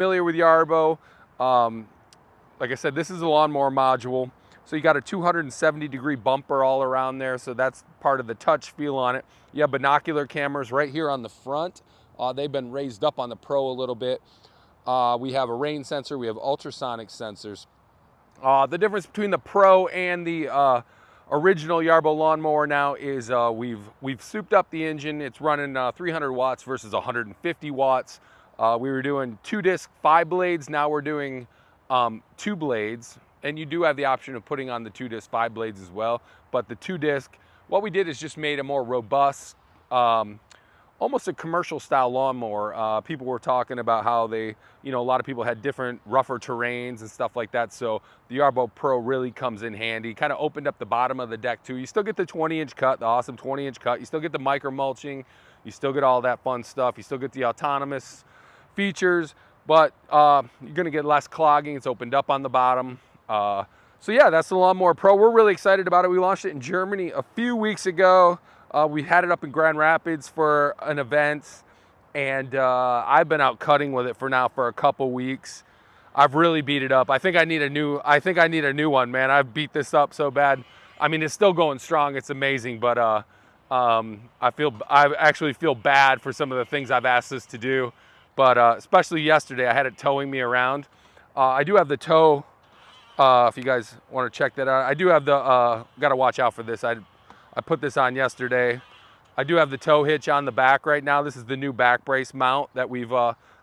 familiar with Yarbo, like I said, this is a lawnmower module. So you got a 270-degree bumper all around there, so that's part of the touch feel on it. You have binocular cameras right here on the front. They've been raised up on the Pro a little bit. We have a rain sensor, we have ultrasonic sensors. The difference between the Pro and the original Yarbo lawnmower now is we've souped up the engine. It's running 300 watts versus 150 watts. We were doing 2-disc 5 blades, now we're doing 2 blades. And you do have the option of putting on the 2-disc 5 blades as well. But the 2-disc, what we did is just made a more robust, almost a commercial style lawnmower. People were talking about how they, a lot of people had different rougher terrains and stuff like that. So the Yarbo Pro really comes in handy. Kind of opened up the bottom of the deck too. You still get the 20-inch cut, the awesome 20-inch cut. You still get the micro mulching. You still get all that fun stuff. You still get the autonomous features, but you're gonna get less clogging. It's opened up on the bottom. So yeah, that's the Lawnmower Pro. We're really excited about it. We launched it in Germany a few weeks ago. We had it up in Grand Rapids for an event, and I've been out cutting with it for a couple weeks. I've really beat it up. I think I need a new one, man. I've beat this up so bad. I mean, it's still going strong. It's amazing, but I actually feel bad for some of the things I've asked this to do. But especially yesterday, I had it towing me around. I do have the tow. If you guys want to check that out, I do have the, got to watch out for this. I put this on yesterday. I do have the tow hitch on the back right now. This is the new back brace mount that we've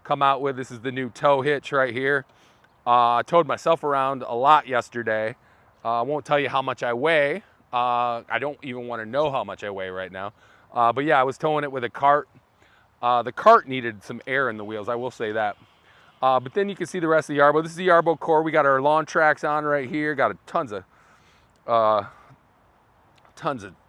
come out with. This is the new tow hitch right here. I towed myself around a lot yesterday. I won't tell you how much I weigh. I don't even want to know how much I weigh right now. But yeah, I was towing it with a cart. The cart needed some air in the wheels, I will say that. But then you can see the rest of the Yarbo. This is the Yarbo core. We got our lawn tracks on right here. Got tons of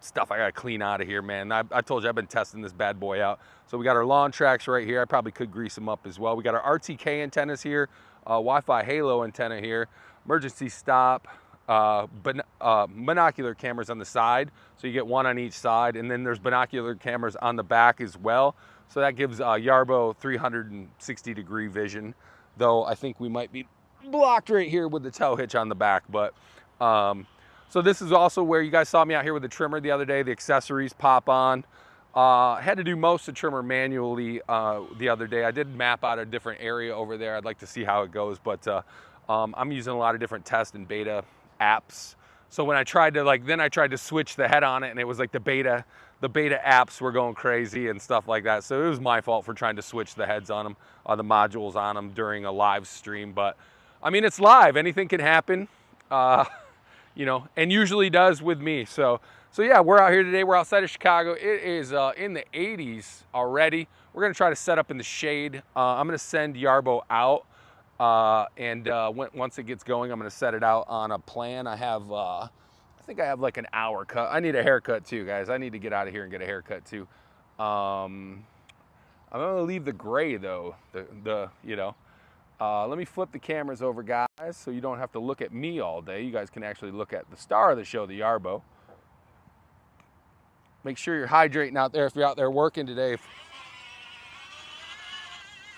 stuff I gotta clean out of here, man. I told you I've been testing this bad boy out. So we got our lawn tracks right here. I probably could grease them up as well. We got our RTK antennas here, Wi-Fi halo antenna here, emergency stop, binocular cameras on the side. So you get one on each side, and then there's binocular cameras on the back as well. So that gives Yarbo 360-degree vision, though I think we might be blocked right here with the tow hitch on the back. But so this is also where you guys saw me out here with the trimmer the other day. The accessories pop on. I had to do most of the trimmer manually the other day. I did map out a different area over there. I'd like to see how it goes, but I'm using a lot of different test and beta apps. So when I tried to then I tried to switch the head on it, and it was like the beta apps were going crazy and stuff like that. So it was my fault for trying to switch the heads on them, the modules on them during a live stream. But I mean, it's live, anything can happen, and usually does with me. So yeah, we're out here today. We're outside of Chicago. It is in the 80s already. We're gonna try to set up in the shade. I'm gonna send Yarbo out. Once it gets going, I'm going to set it out on a plan. I think I have like an hour cut. I need a haircut too, guys. I need to get out of here and get a haircut too. I'm going to leave the gray though. Let me flip the cameras over, guys, so you don't have to look at me all day. You guys can actually look at the star of the show, the Yarbo. Make sure you're hydrating out there if you're out there working today.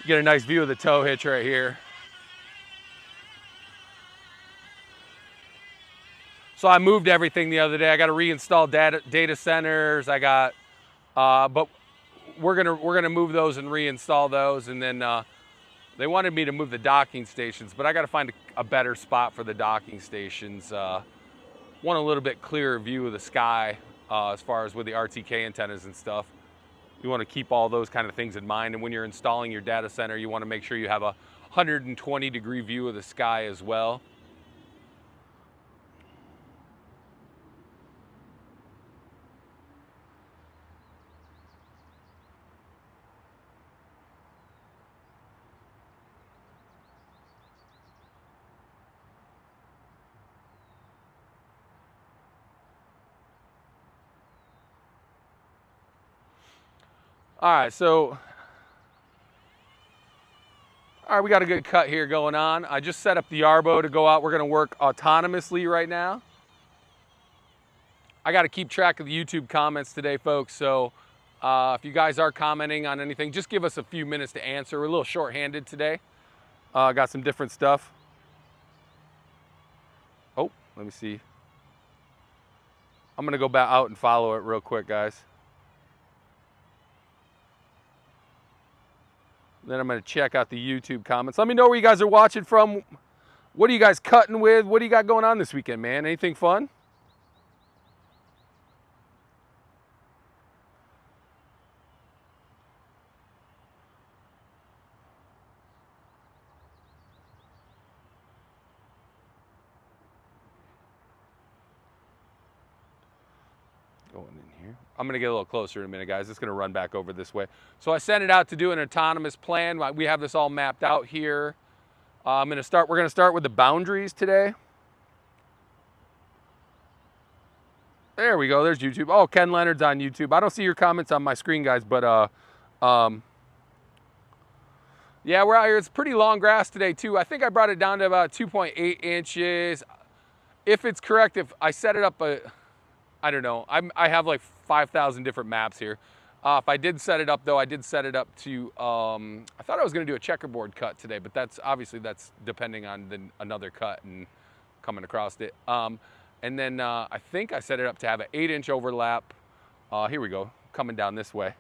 You get a nice view of the tow hitch right here. So I moved everything the other day. I got to reinstall data centers. I got, but we're gonna move those and reinstall those. And then they wanted me to move the docking stations, but I got to find a better spot for the docking stations. Want a little bit clearer view of the sky as far as with the RTK antennas and stuff. You want to keep all those kind of things in mind. And when you're installing your data center, you want to make sure you have a 120-degree view of the sky as well. All right, we got a good cut here going on. I just set up the Yarbo to go out. We're gonna work autonomously right now. I gotta keep track of the YouTube comments today, folks, so if you guys are commenting on anything, just give us a few minutes to answer. We're a little short-handed today. Got some different stuff. Oh, let me see. I'm gonna go back out and follow it real quick, guys. Then I'm gonna check out the YouTube comments. Let me know where you guys are watching from. What are you guys cutting with? What do you got going on this weekend, man? Anything fun? Going in here. I'm gonna get a little closer in a minute, guys. It's gonna run back over this way. So I sent it out to do an autonomous plan. We have this all mapped out here. We're gonna start with the boundaries today. There we go. There's YouTube. Oh, Ken Leonard's on YouTube. I don't see your comments on my screen, guys, but yeah, we're out here. It's pretty long grass today too. I think I brought it down to about 2.8 inches. If it's correct, if I set it up, I don't know. I have like 5,000 different maps here. If I did set it up though, I did set it up to, I thought I was gonna do a checkerboard cut today, but that's depending on another cut and coming across it. And then I think I set it up to have an 8-inch overlap. Here we go, coming down this way.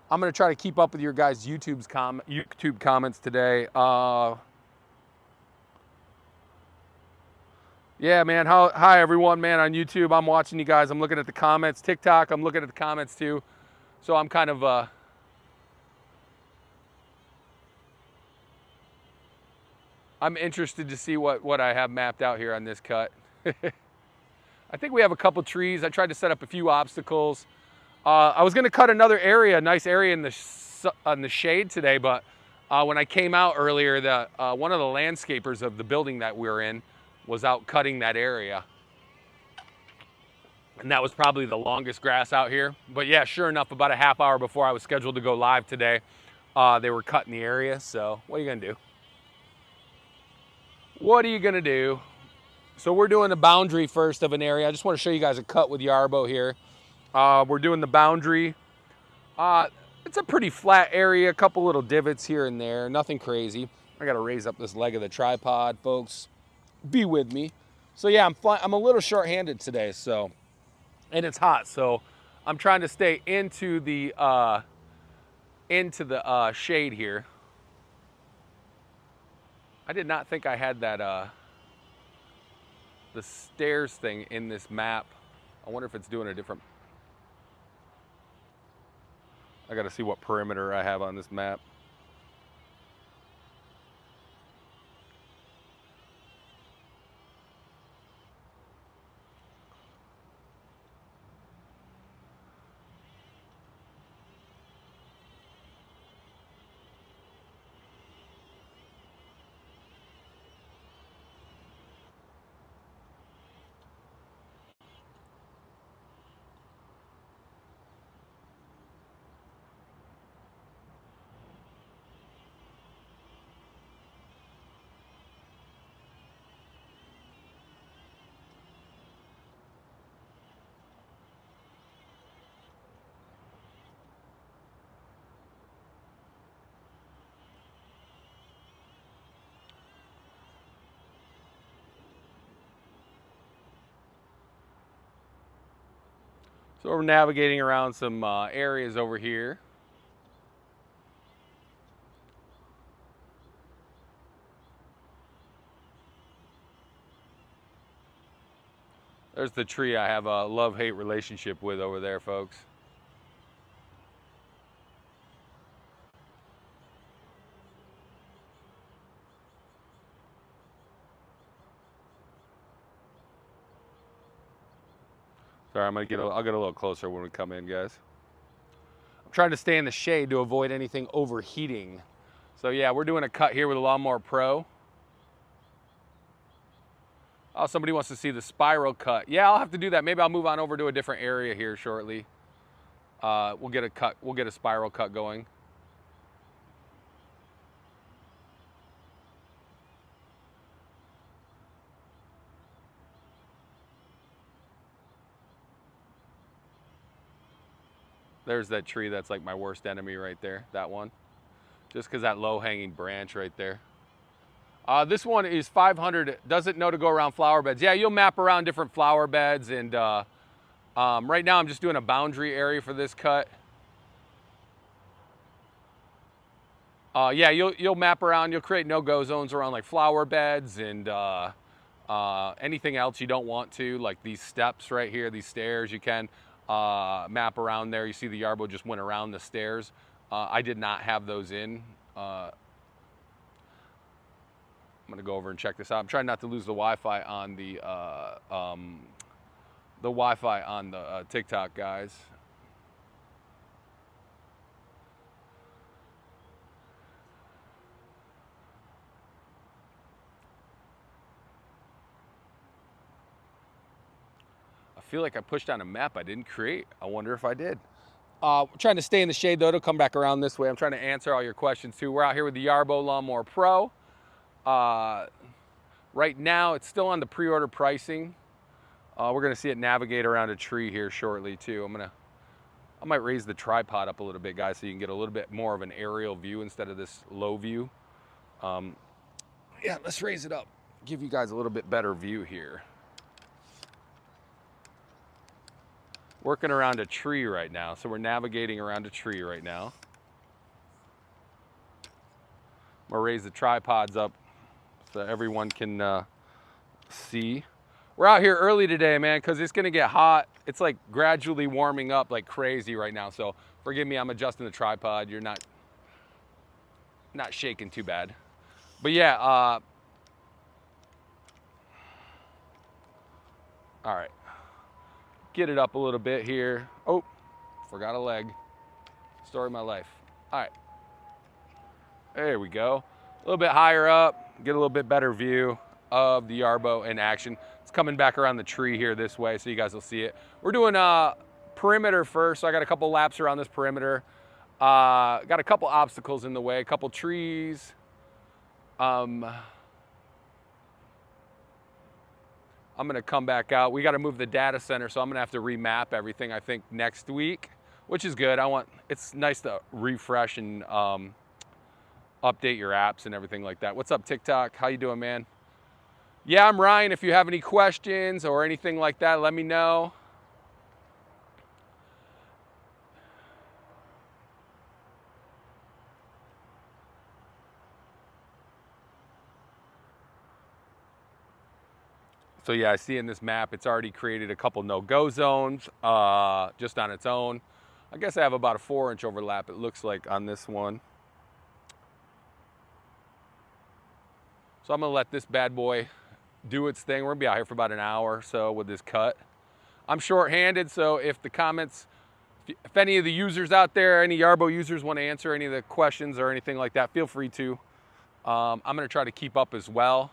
I'm gonna try to keep up with your guys' YouTube comments today. Yeah, man, hi everyone, man, on YouTube. I'm watching you guys, I'm looking at the comments. TikTok, I'm looking at the comments too. So I'm kind of, I'm interested to see what I have mapped out here on this cut. I think we have a couple trees. I tried to set up a few obstacles. I was gonna cut another area, a nice area in the shade today, but when I came out earlier, one of the landscapers of the building that we're in was out cutting that area. And that was probably the longest grass out here. But yeah, sure enough, about a half hour before I was scheduled to go live today, they were cutting the area. So what are you gonna do? What are you gonna do? So we're doing the boundary first of an area. I just want to show you guys a cut with Yarbo here. We're doing the boundary. It's a pretty flat area, a couple little divots here and there, nothing crazy. I gotta raise up this leg of the tripod, folks. Be with me. So yeah, I'm a little short-handed today, so, and it's hot, so I'm trying to stay into the shade here. I did not think I had that the stairs thing in this map. I wonder if it's doing a different. I gotta see what perimeter I have on this map. So we're navigating around some areas over here. There's the tree I have a love-hate relationship with over there, folks. Sorry, I'll get a little closer when we come in, guys. I'm trying to stay in the shade to avoid anything overheating. So yeah, we're doing a cut here with a Lawnmower Pro. Oh, somebody wants to see the spiral cut. Yeah, I'll have to do that. Maybe I'll move on over to a different area here shortly. We'll get a spiral cut going. There's that tree that's like my worst enemy right there, that one. Just because that low-hanging branch right there. This one is 500, doesn't know to go around flower beds. Yeah, you'll map around different flower beds, and right now I'm just doing a boundary area for this cut. Yeah, you'll map around, you'll create no-go zones around like flower beds and anything else you don't want to, like these steps right here, these stairs, you can map around there. You see the Yarbo just went around the stairs. I did not have those in. I'm gonna go over and check this out. I'm trying not to lose the Wi-Fi on the Wi-Fi on the TikTok, guys. I feel like I pushed on a map I didn't create. I wonder if I did. We're trying to stay in the shade though, to come back around this way. I'm trying to answer all your questions too. We're out here with the Yarbo Lawnmower Pro. Right now, it's still on the pre-order pricing. We're gonna see it navigate around a tree here shortly too. I might raise the tripod up a little bit, guys, so you can get a little bit more of an aerial view instead of this low view. Yeah, let's raise it up. Give you guys a little bit better view here. Working around a tree right now, so we're navigating around a tree right now. I'm gonna raise the tripods up so everyone can see. We're out here early today, man, because it's gonna get hot. It's like gradually warming up like crazy right now. So forgive me, I'm adjusting the tripod. You're not shaking too bad. But yeah, all right. Get it up a little bit here. Oh, forgot a leg. Story of my life. All right. There we go. A little bit higher up, get a little bit better view of the Yarbo in action. It's coming back around the tree here this way, so you guys will see it. We're doing perimeter first, so I got a couple laps around this perimeter. Got a couple obstacles in the way, a couple trees. I'm gonna come back out. We gotta move the data center, so I'm gonna have to remap everything, I think, next week, which is good. It's nice to refresh and update your apps and everything like that. What's up, TikTok? How you doing, man? Yeah, I'm Ryan. If you have any questions or anything like that, let me know. So yeah, I see in this map, it's already created a couple no-go zones just on its own. I guess I have about a 4-inch overlap, it looks like, on this one. So I'm gonna let this bad boy do its thing. We're gonna be out here for about an hour or so with this cut. I'm short-handed, so if the comments, if any of the users out there, any Yarbo users want to answer any of the questions or anything like that, feel free to. I'm gonna try to keep up as well.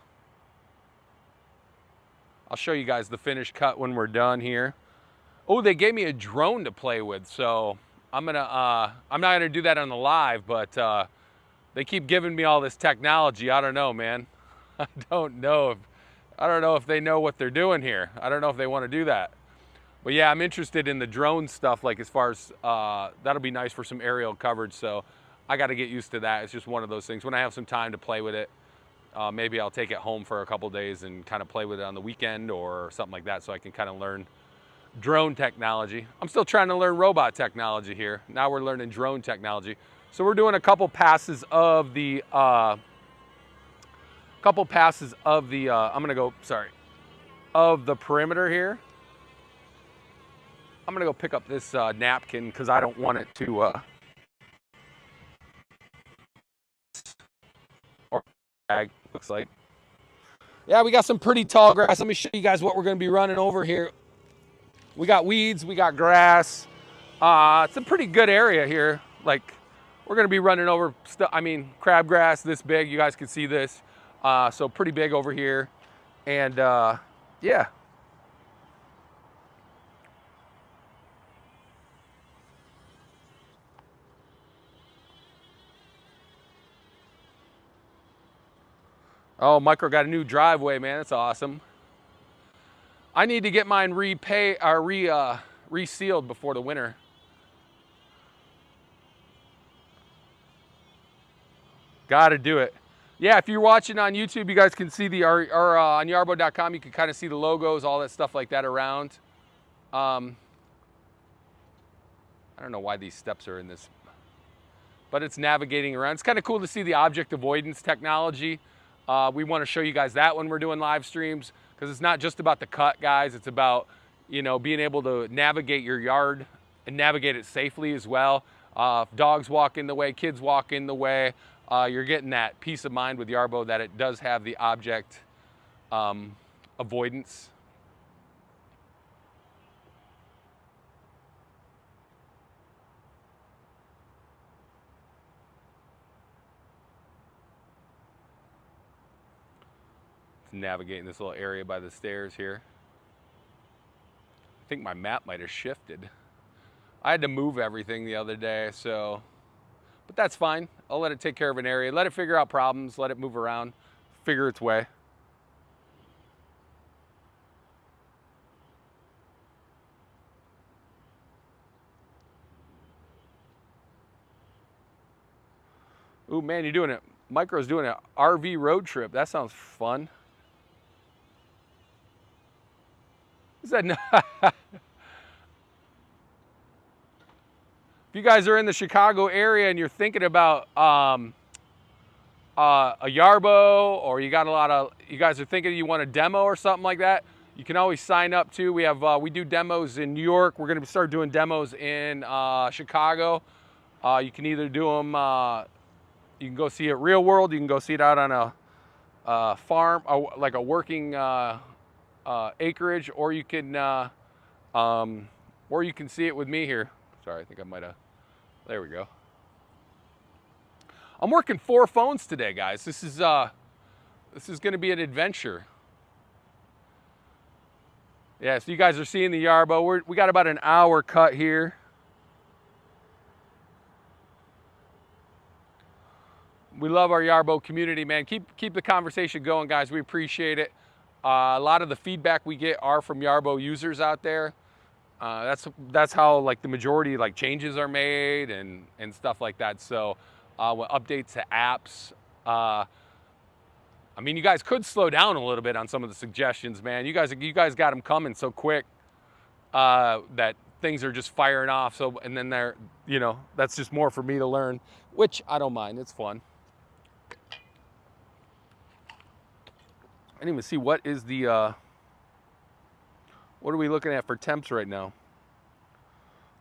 I'll show you guys the finished cut when we're done here. Oh, they gave me a drone to play with, so I'm not gonna do that on the live, but they keep giving me all this technology. I don't know, man. I don't know if they know what they're doing here. I don't know if they want to do that. But yeah, I'm interested in the drone stuff, like as far as, that'll be nice for some aerial coverage, so I got to get used to that. It's just one of those things. When I have some time to play with it, maybe I'll take it home for a couple days and kind of play with it on the weekend or something like that, so I can kind of learn drone technology. I'm still trying to learn robot technology here. Now we're learning drone technology. So we're doing a couple passes of the, of the perimeter here. I'm gonna go pick up this napkin because I don't want it to, or bag, looks like. Yeah, we got some pretty tall grass. Let me show you guys what we're gonna be running over here. We got weeds, we got grass. It's a pretty good area here. Like, we're gonna be running over crabgrass this big. You guys can see this. So pretty big over here. And yeah. Oh, Micro got a new driveway, man. That's awesome. I need to get mine resealed before the winter. Got to do it. Yeah, if you're watching on YouTube, you guys can see or on Yarbo.com, you can kind of see the logos, all that stuff like that around. I don't know why these steps are in this, but it's navigating around. It's kind of cool to see the object avoidance technology. We want to show you guys that when we're doing live streams, because it's not just about the cut, guys. It's about, you know, being able to navigate your yard and navigate it safely as well. If dogs walk in the way, kids walk in the way, you're getting that peace of mind with Yarbo that it does have the object avoidance. It's navigating this little area by the stairs here. I think my map might have shifted. I had to move everything the other day, so, but that's fine. I'll let it take care of an area, let it figure out problems, let it move around, figure its way. Ooh, man, you're doing it. Micro's doing an RV road trip. That sounds fun. Is that If you guys are in the Chicago area and you're thinking about a Yarbo, or you guys are thinking you want a demo or something like that, you can always sign up too. We do demos in New York. We're going to start doing demos in Chicago. You can either do them, you can go see it real world, you can go see it out on a farm, like a working acreage, or you can see it with me here. Sorry, I think I might have, there we go. I'm working 4 phones today, guys. This is going to be an adventure. Yeah, so you guys are seeing the Yarbo. We got about an hour cut here. We love our Yarbo community, man. Keep the conversation going, guys. We appreciate it. A lot of the feedback we get are from Yarbo users out there. That's how, like, the majority, like, changes are made and stuff like that. So updates to apps. I mean, you guys could slow down a little bit on some of the suggestions, man. You guys got them coming so quick that things are just firing off. So, and then they're, you know, that's just more for me to learn, which I don't mind. It's fun. I didn't even see what is the what are we looking at for temps right now?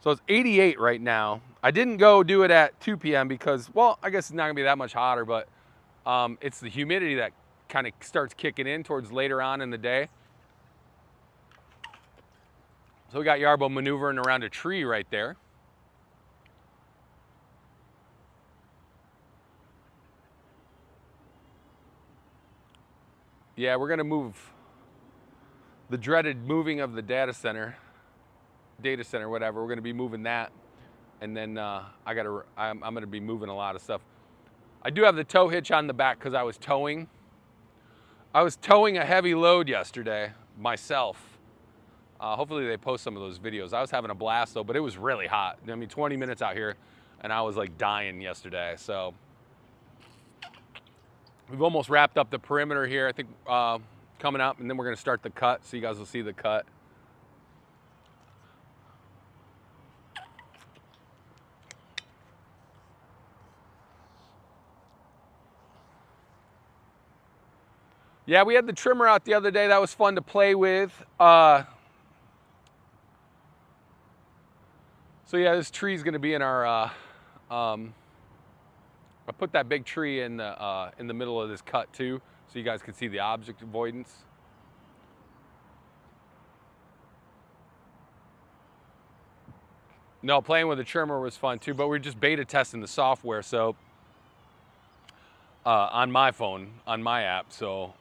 So it's 88 right now. I didn't go do it at 2 p.m. because, well, I guess it's not gonna be that much hotter, but it's the humidity that kind of starts kicking in towards later on in the day. So we got Yarbo maneuvering around a tree right there. Yeah, we're gonna move the dreaded moving of the data center, whatever. We're gonna be moving that, and then I'm gonna be moving a lot of stuff. I do have the tow hitch on the back because I was towing a heavy load yesterday myself. Hopefully they post some of those videos. I was having a blast though, but it was really hot. I mean, 20 minutes out here, and I was like dying yesterday. So we've almost wrapped up the perimeter here, I think, coming up, and then we're gonna start the cut, so you guys will see the cut. Yeah, we had the trimmer out the other day. That was fun to play with. So yeah, this tree is gonna be in our, I put that big tree in the middle of this cut too, so you guys can see the object avoidance. No, playing with the trimmer was fun too, but we're just beta testing the software, so on my phone, on my app, so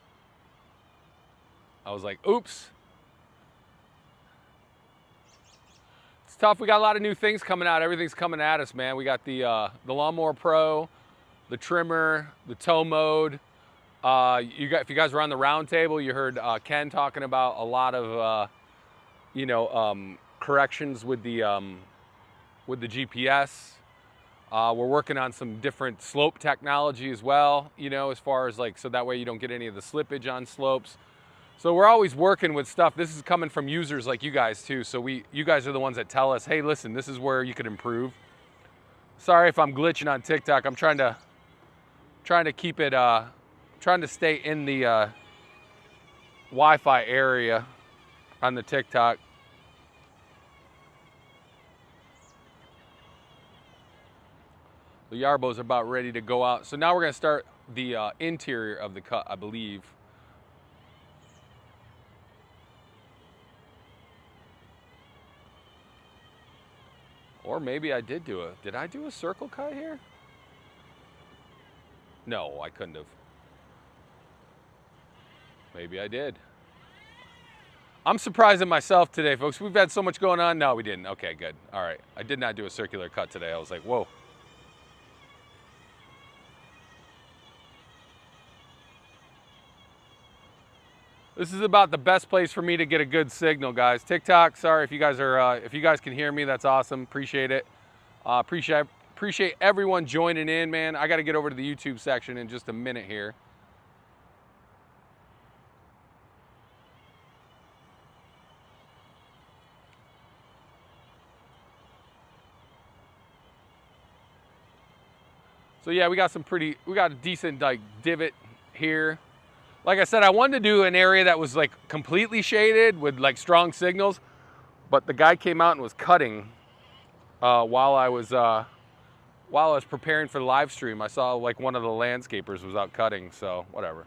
I was like, oops. It's tough. We got a lot of new things coming out. Everything's coming at us, man. We got the Lawnmower Pro, the trimmer, the tow mode. If you guys were on the round table, you heard Ken talking about a lot of corrections with the GPS. We're working on some different slope technology as well, you know, as far as like, so that way you don't get any of the slippage on slopes. So we're always working with stuff. This is coming from users like you guys too. So you guys are the ones that tell us, hey, listen, this is where you could improve. Sorry if I'm glitching on TikTok. I'm trying to keep it, trying to stay in the Wi-Fi area on the TikTok. The Yarbos are about ready to go out. So now we're gonna start the interior of the cut, I believe. Or maybe I did I do a circle cut here? No, I couldn't have. Maybe I did. I'm surprised at myself today, folks. We've had so much going on. No, we didn't. Okay, good. All right. I did not do a circular cut today. I was like, whoa. This is about the best place for me to get a good signal, guys. TikTok, sorry if you guys can hear me, that's awesome. Appreciate it. Appreciate everyone joining in, man. I got to get over to the YouTube section in just a minute here. So yeah, we got a decent like divot here. Like I said, I wanted to do an area that was like completely shaded with like strong signals, but the guy came out and was cutting while I was preparing for the live stream. I saw like one of the landscapers was out cutting, so whatever.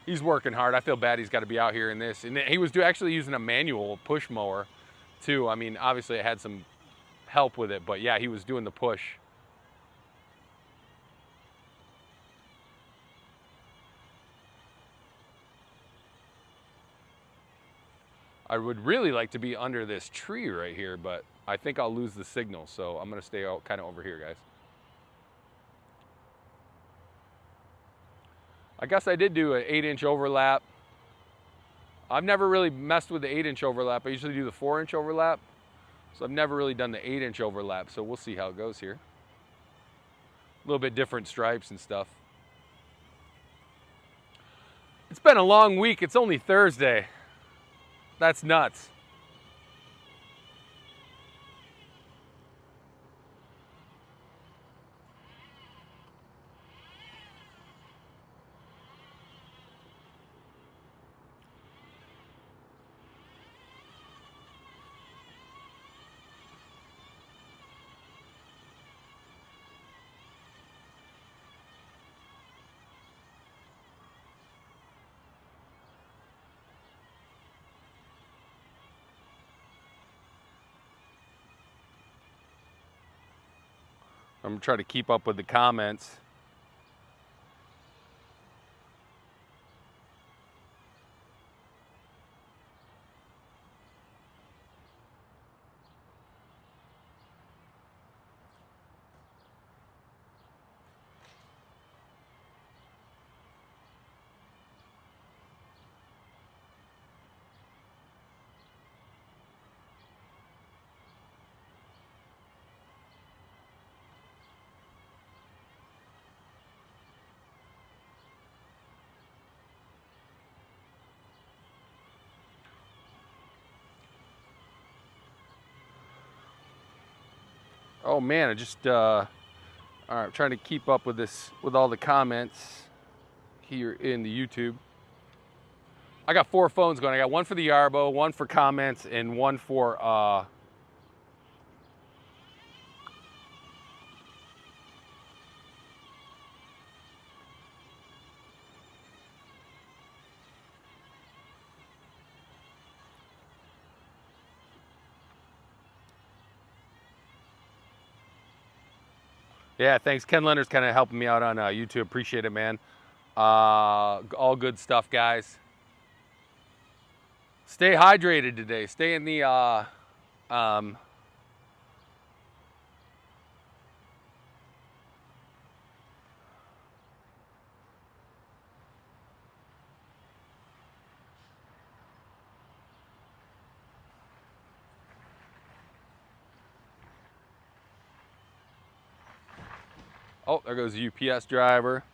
He's working hard. I feel bad he's got to be out here in this. And he was actually using a manual push mower too. I mean, obviously it had some help with it, but yeah, he was doing the push. I would really like to be under this tree right here, but I think I'll lose the signal, so I'm gonna stay out kind of over here, guys. I guess I did do an 8-inch overlap. I've never really messed with the 8-inch overlap. I usually do the 4-inch overlap, so I've never really done the 8-inch overlap, so we'll see how it goes here. A little bit different stripes and stuff. It's been a long week. It's only Thursday. That's nuts. I'm trying to keep up with the comments. Oh man, I just, all right, trying to keep up with this, with all the comments here in the YouTube. I got 4 phones going. I got one for the Yarbo, one for comments, and one for, yeah, thanks. Ken Leonard's kind of helping me out on YouTube. Appreciate it, man. All good stuff, guys. Stay hydrated today. Stay in the, Oh, there goes the UPS driver.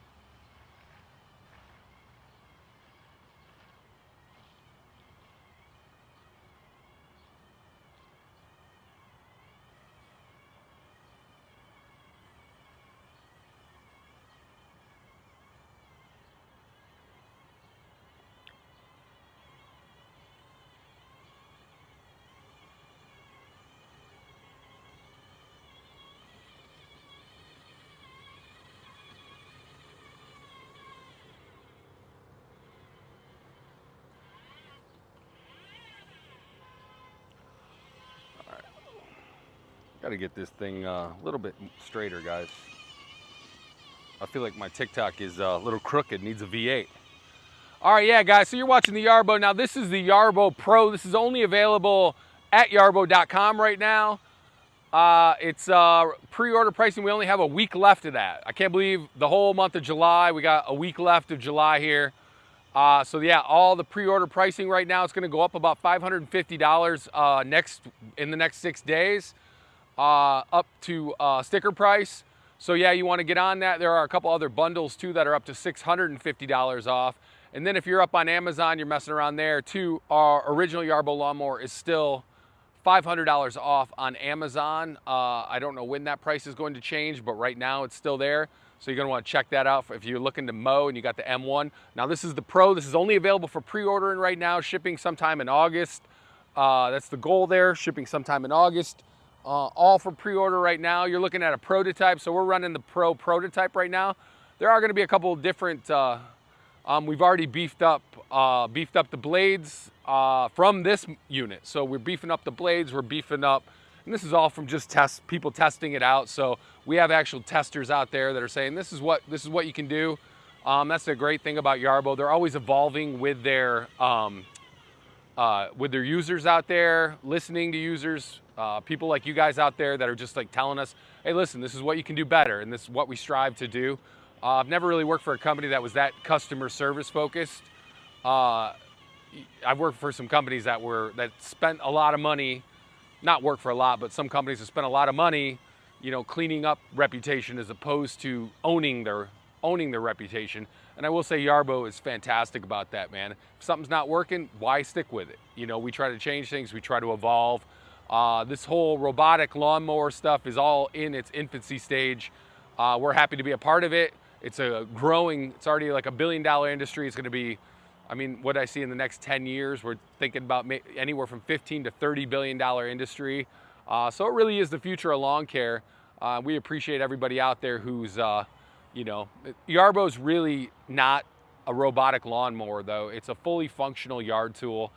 Got to get this thing a little bit straighter, guys. I feel like my TikTok is a little crooked, needs a V8. All right, yeah, guys, so you're watching the Yarbo. Now, this is the Yarbo Pro. This is only available at yarbo.com right now. It's pre-order pricing. We only have a week left of that. I can't believe the whole month of July. We got a week left of July here. So yeah, all the pre-order pricing right now, it's going to go up about $550 in the next 6 days. Up to sticker price. So yeah, you want to get on that. There are a couple other bundles too that are up to $650 off. And then if you're up on Amazon, you're messing around there too. Our original Yarbo lawnmower is still $500 off on Amazon. I don't know when that price is going to change, but right now it's still there. So you're going to want to check that out if you're looking to mow and you got the M1. Now this is the Pro. This is only available for pre-ordering right now, shipping sometime in August. That's the goal there, shipping sometime in August. All for pre-order right now. You're looking at a prototype, so we're running the Pro prototype right now. There are going to be a couple of different. We've already beefed up the blades from this unit. So we're beefing up the blades. We're beefing up, and this is all from just people testing it out. So we have actual testers out there that are saying this is what you can do. That's the great thing about Yarbo. They're always evolving with their users out there, listening to users. People like you guys out there that are just like telling us, hey, listen, this is what you can do better, and this is what we strive to do. I've never really worked for a company that was that customer service focused. I've worked for some companies that spent a lot of money, not work for a lot, but some companies have spent a lot of money, you know, cleaning up reputation as opposed to owning their reputation. And I will say Yarbo is fantastic about that, man. If something's not working, why stick with it? You know, we try to change things, we try to evolve. This whole robotic lawnmower stuff is all in its infancy stage. We're happy to be a part of it. It's it's already like $1 billion industry. It's going to be, I mean, what I see in the next 10 years, we're thinking about anywhere from $15 to $30 billion industry. So it really is the future of lawn care. We appreciate everybody out there who's, you know, Yarbo's really not a robotic lawnmower though. It's a fully functional yard tool.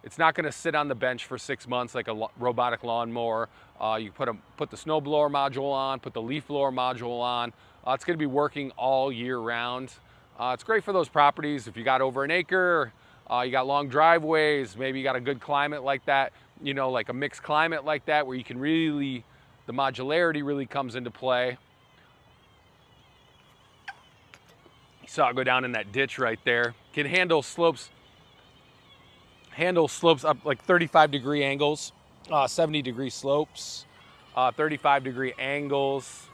It's not going to sit on the bench for 6 months like a robotic lawnmower. You put the snowblower module on, put the leaf blower module on. It's going to be working all year round. It's great for those properties if you got over an acre, you got long driveways, maybe you got a good climate like that, you know, like a mixed climate like that where you can really, the modularity really comes into play. You saw it go down in that ditch right there. Can handle slopes up like 35-degree angles, 70-degree slopes, 35-degree angles.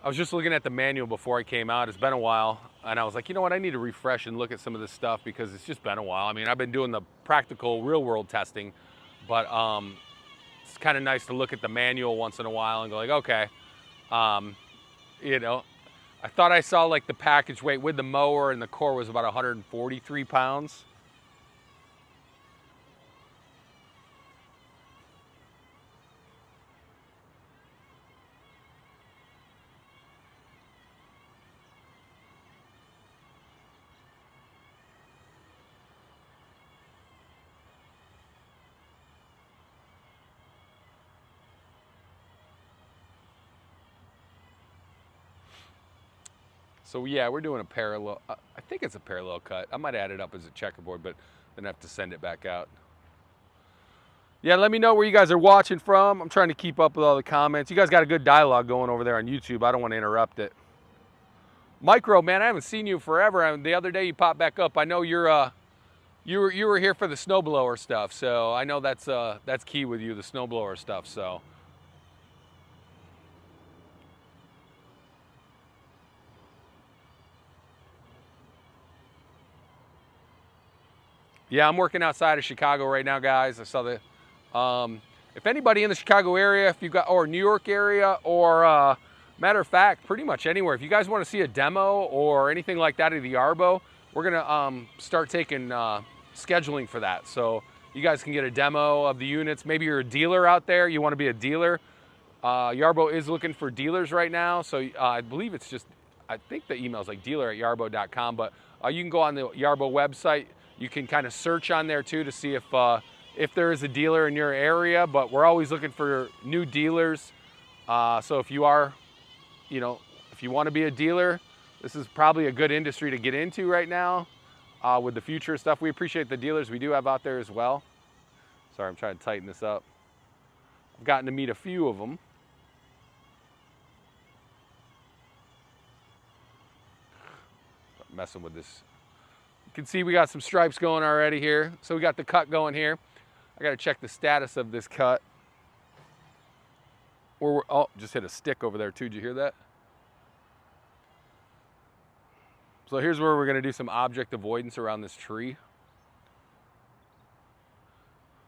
I was just looking at the manual before I came out. It's been a while, and I was like, you know what? I need to refresh and look at some of this stuff because it's just been a while. I mean, I've been doing the practical, real-world testing, but it's kind of nice to look at the manual once in a while and go like, okay, you know, I thought I saw like the package weight with the mower and the core was about 143 pounds. So yeah, we're doing a parallel, I think it's a parallel cut. I might add it up as a checkerboard, but then I have to send it back out. Yeah, let me know where you guys are watching from. I'm trying to keep up with all the comments. You guys got a good dialogue going over there on YouTube. I don't want to interrupt it. Micro, man, I haven't seen you forever. The other day you popped back up. I know you were here for the snowblower stuff, so I know that's key with you, the snowblower stuff. So Yeah, I'm working outside of Chicago right now, guys. I saw the, if anybody in the Chicago area, if you've got, or New York area, or matter of fact, pretty much anywhere, if you guys want to see a demo or anything like that of the Yarbo, we're gonna start taking scheduling for that. So you guys can get a demo of the units. Maybe you're a dealer out there, you want to be a dealer. Yarbo is looking for dealers right now. So I believe it's just, I think the email is like dealer@yarbo.com, but you can go on the Yarbo website. You can kind of search on there too to see if there is a dealer in your area, but we're always looking for new dealers. So if you are, you know, if you want to be a dealer, this is probably a good industry to get into right now with the future stuff. We appreciate the dealers we do have out there as well. Sorry, I'm trying to tighten this up. I've gotten to meet a few of them. Messing with this. You can see we got some stripes going already here. So we got the cut going here. I got to check the status of this cut. Or oh, just hit a stick over there too. Did you hear that? So here's where we're going to do some object avoidance around this tree.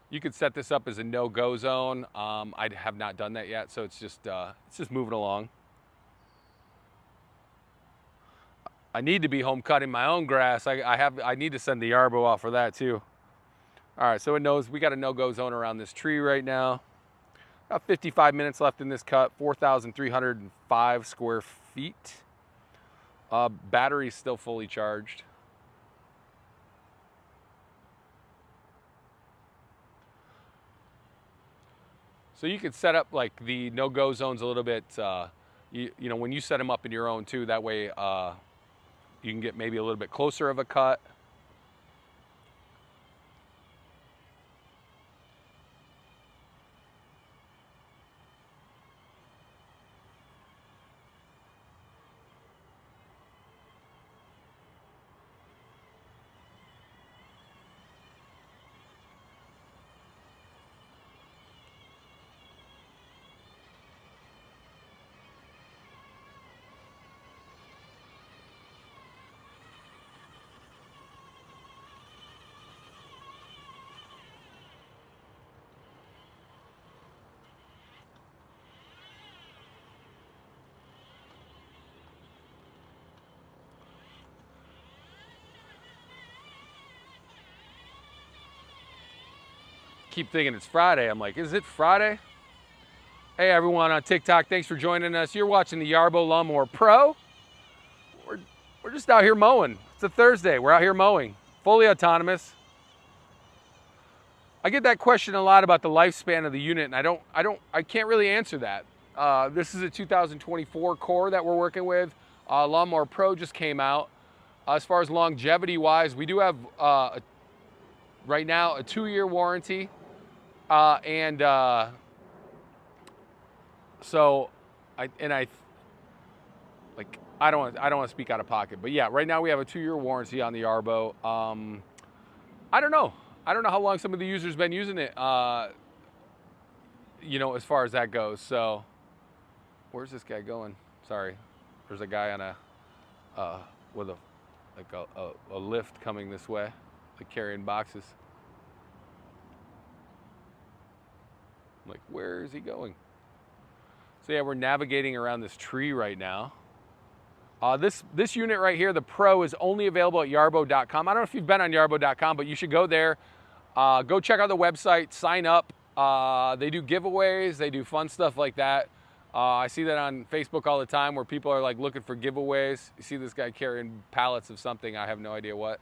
You could set this up as a no-go zone. I have not done that yet, so it's just moving along. I need to be home cutting my own grass. I need to send the Yarbo out for that too. All right, so it knows we got a no-go zone around this tree right now. About 55 minutes left in this cut, 4,305 square feet. Battery's still fully charged. So you could set up like the no-go zones a little bit, you know, when you set them up in your own too, that way you can get maybe a little bit closer of a cut. Keep thinking it's Friday. I'm like, is it Friday? Hey everyone on TikTok, thanks for joining us. You're watching the Yarbo Lawnmower Pro. We're just out here mowing. It's a Thursday. We're out here mowing, fully autonomous. I get that question a lot about the lifespan of the unit, and I can't really answer that. This is a 2024 core that we're working with. Lawnmower Pro just came out. As far as longevity wise, we do have right now a 2-year warranty. So I don't want to speak out of pocket, but yeah, right now we have a 2-year warranty on the Yarbo. I don't know how long some of the users been using it, you know, as far as that goes. So where's this guy going? Sorry, there's a guy on with a lift coming this way, like carrying boxes. I'm like, where is he going? So yeah, we're navigating around this tree right now. This unit right here, the Pro, is only available at yarbo.com. I don't know if you've been on yarbo.com, but you should go there. Go check out the website, sign up. They do giveaways, they do fun stuff like that. I see that on Facebook all the time where people are like looking for giveaways. You see this guy carrying pallets of something, I have no idea what.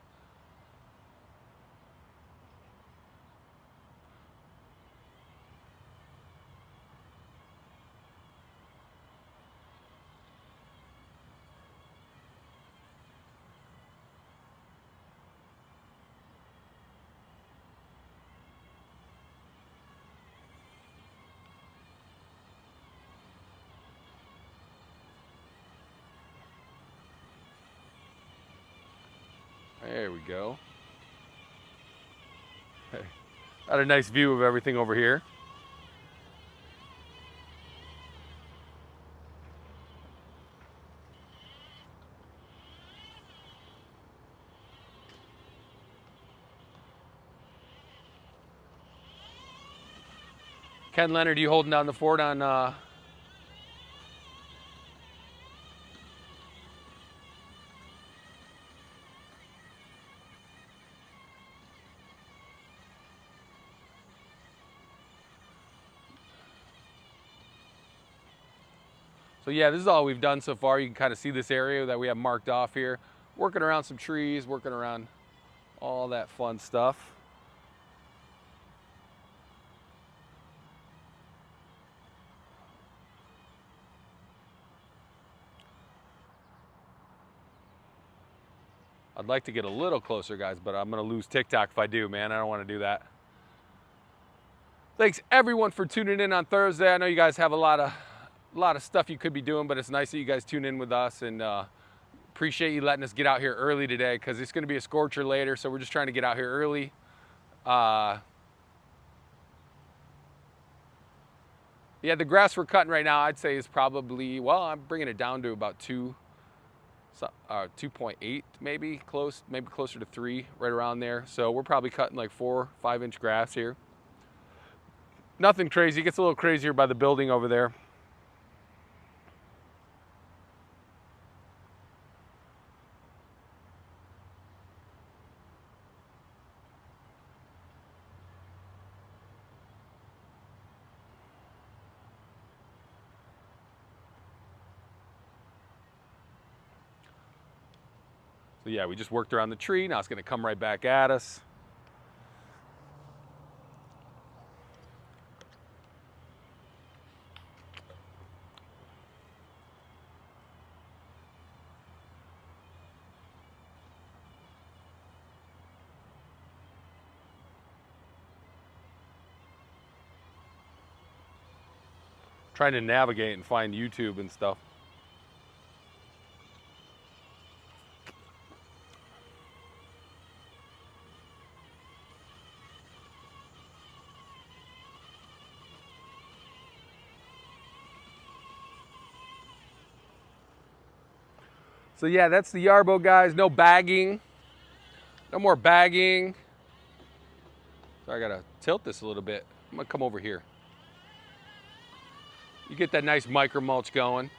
There we go. Hey, got a nice view of everything over here. Ken Leonard, you holding down the fort on So yeah, this is all we've done so far. You can kind of see this area that we have marked off here. Working around some trees, working around all that fun stuff. I'd like to get a little closer, guys, but I'm gonna lose TikTok if I do, man. I don't wanna do that. Thanks everyone for tuning in on Thursday. I know you guys have a lot of stuff you could be doing, but it's nice that you guys tune in with us, and appreciate you letting us get out here early today, because it's going to be a scorcher later, so we're just trying to get out here early. Yeah, the grass we're cutting right now, I'd say is probably, well, I'm bringing it down to about 2.8, maybe closer to 3, right around there. So we're probably cutting like 4-5 inch grass here. Nothing crazy. It gets a little crazier by the building over there. So yeah, we just worked around the tree. Now it's going to come right back at us. Trying to navigate and find YouTube and stuff. So yeah, that's the Yarbo, guys. No bagging. No more bagging. So I gotta tilt this a little bit. I'm gonna come over here. You get that nice micro mulch going.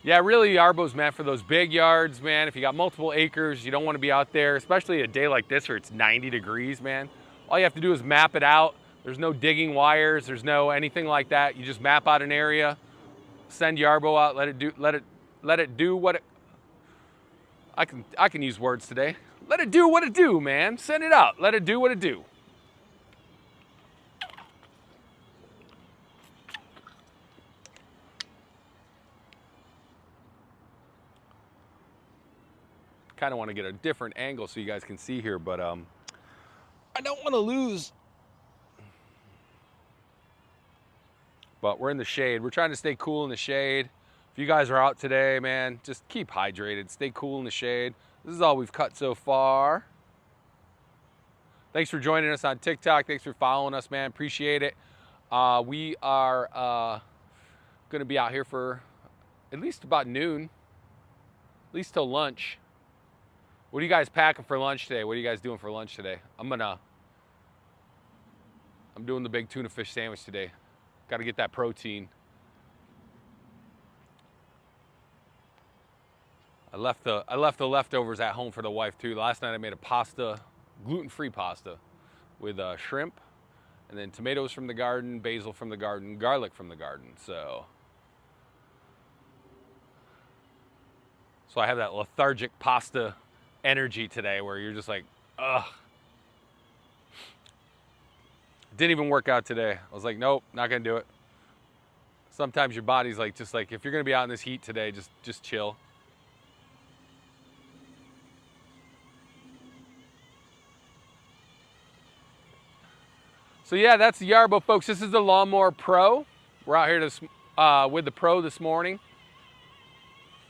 Yeah, really, Yarbo's meant for those big yards, man. If you got multiple acres, you don't want to be out there, especially a day like this where it's 90 degrees, man. All you have to do is map it out. There's no digging wires. There's no anything like that. You just map out an area, send Yarbo out, let it do what it. I can use words today. Let it do what it do, man. Send it out. Let it do what it do. Kind of want to get a different angle so you guys can see here, but I don't want to lose. But we're in the shade. We're trying to stay cool in the shade. If you guys are out today, man, just keep hydrated. Stay cool in the shade. This is all we've cut so far. Thanks for joining us on TikTok. Thanks for following us, man. Appreciate it. We are going to be out here for at least about noon, at least till lunch. What are you guys packing for lunch today? What are you guys doing for lunch today? I'm doing the big tuna fish sandwich today. Got to get that protein. I left the leftovers at home for the wife too. Last night I made a pasta, gluten-free pasta with shrimp, and then tomatoes from the garden, basil from the garden, garlic from the garden. So I have that lethargic pasta energy today where you're just like, ugh. Didn't even work out today. I was like, nope, not gonna do it. Sometimes your body's like, just like, if you're gonna be out in this heat today, just chill. So yeah, that's the Yarbo, folks. This is the Lawnmower Pro. We're out here with the Pro this morning.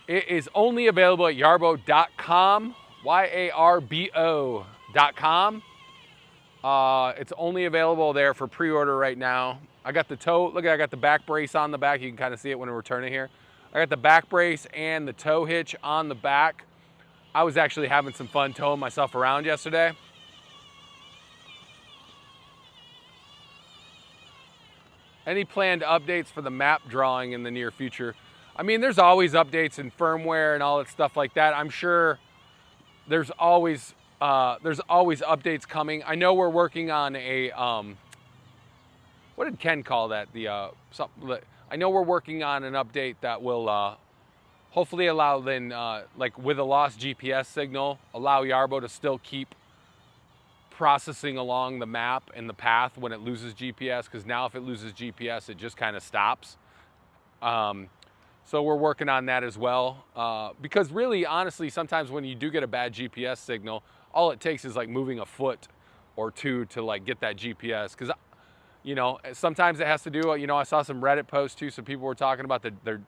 It is only available at yarbo.com, YARBO.com. It's only available there for pre-order right now. I got the toe, look, I got the back brace on the back. You can kind of see it when we're turning here. I got the back brace and the tow hitch on the back. I was actually having some fun towing myself around yesterday. Any planned updates for the map drawing in the near future? I mean, there's always updates in firmware and all that stuff like that. I'm sure there's always updates coming. I know we're working on a what did Ken call that? I know we're working on an update that will hopefully allow then like with a lost GPS signal, allow Yarbo to still keep processing along the map and the path when it loses GPS, because now if it loses GPS, it just kind of stops. So we're working on that as well. Because really, honestly, sometimes when you do get a bad GPS signal, all it takes is like moving a foot or two to like get that GPS. Because, you know, sometimes it has to do, you know, I saw some Reddit posts too, some people were talking about their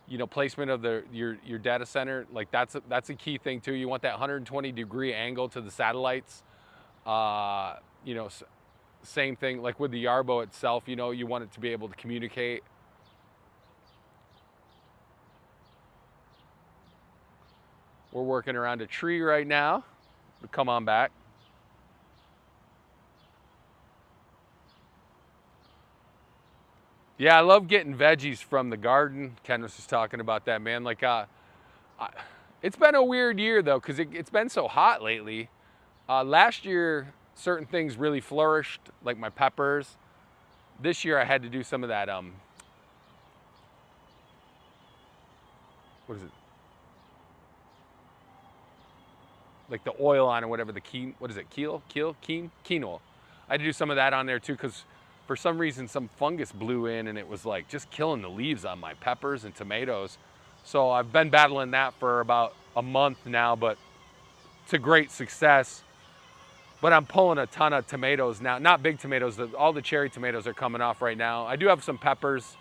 you know, placement of your data center. Like that's a key thing too. You want that 120-degree angle to the satellites. You know, same thing like with the Yarbo itself, you know, you want it to be able to communicate. We're working around a tree right now. Come on back. Yeah, I love getting veggies from the garden. Ken was just talking about that, man. Like, it's been a weird year though, because it's been so hot lately. Last year, certain things really flourished, like my peppers. This year, I had to do some of that, what is it? Like the oil on or whatever, what is it, quinoa. I had to do some of that on there too, because for some reason, some fungus blew in and it was like just killing the leaves on my peppers and tomatoes. So I've been battling that for about a month now, but it's a great success. But I'm pulling a ton of tomatoes now, not big tomatoes, all the cherry tomatoes are coming off right now. I do have some peppers,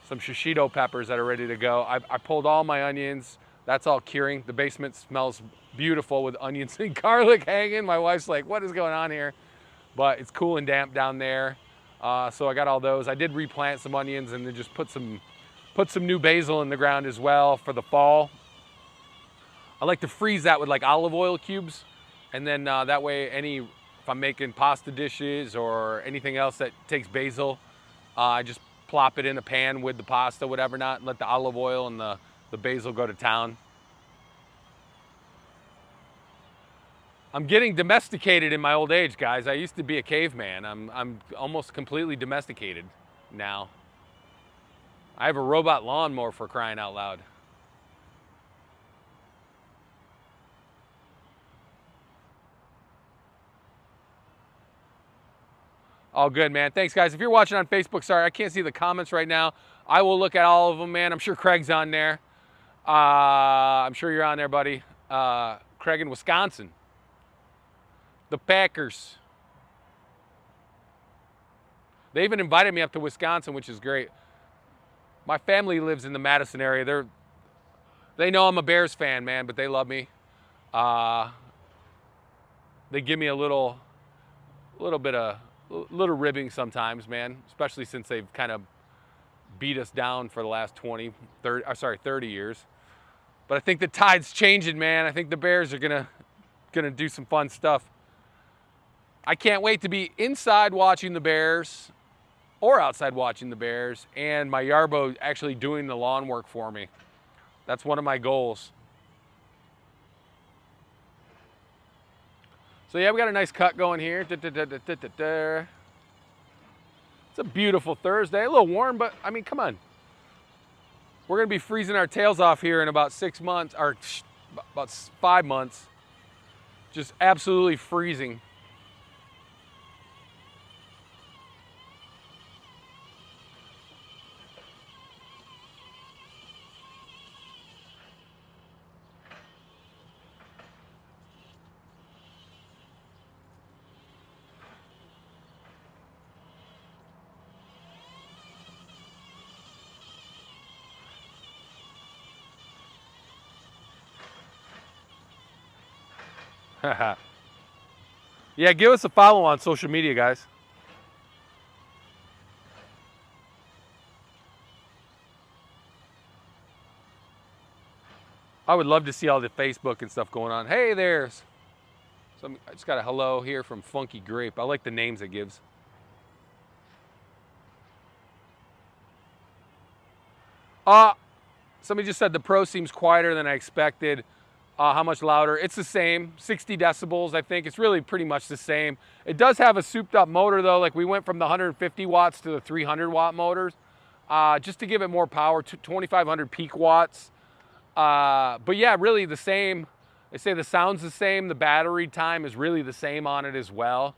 some shishito peppers that are ready to go. I pulled all my onions, that's all curing. The basement smells beautiful with onions and garlic hanging. My wife's like, what is going on here? But it's cool and damp down there. So I got all those. I did replant some onions and then just put some new basil in the ground as well for the fall. I like to freeze that with like olive oil cubes. And then that way, if I'm making pasta dishes or anything else that takes basil, I just plop it in a pan with the pasta, whatever not, and let the olive oil and the basil go to town. I'm getting domesticated in my old age, guys. I used to be a caveman. I'm almost completely domesticated now. I have a robot lawnmower, for crying out loud. All good, man. Thanks, guys. If you're watching on Facebook, sorry, I can't see the comments right now. I will look at all of them, man. I'm sure Craig's on there. I'm sure you're on there, buddy. Craig in Wisconsin. The Packers. They even invited me up to Wisconsin, which is great. My family lives in the Madison area. They know I'm a Bears fan, man, but they love me. They give me a little ribbing sometimes, man, especially since they've kind of beat us down for the last 30 years. But I think the tide's changing, man. I think the Bears are gonna do some fun stuff. I can't wait to be inside watching the Bears or outside watching the Bears, and my Yarbo actually doing the lawn work for me. That's one of my goals. So yeah, we got a nice cut going here. It's a beautiful Thursday. A little warm, but I mean, come on. We're gonna be freezing our tails off here in about 6 months, or about 5 months. Just absolutely freezing. Yeah, give us a follow on social media, guys. I would love to see all the Facebook and stuff going on. Hey, I just got a hello here from Funky Grape. I like the names it gives. Somebody just said the Pro seems quieter than I expected. How much louder? It's the same, 60 decibels, I think. It's really pretty much the same. It does have a souped up motor though. Like we went from the 150 watts to the 300 watt motors, just to give it more power, to 2,500 peak watts. But yeah, really the same. They say the sound's the same. The battery time is really the same on it as well.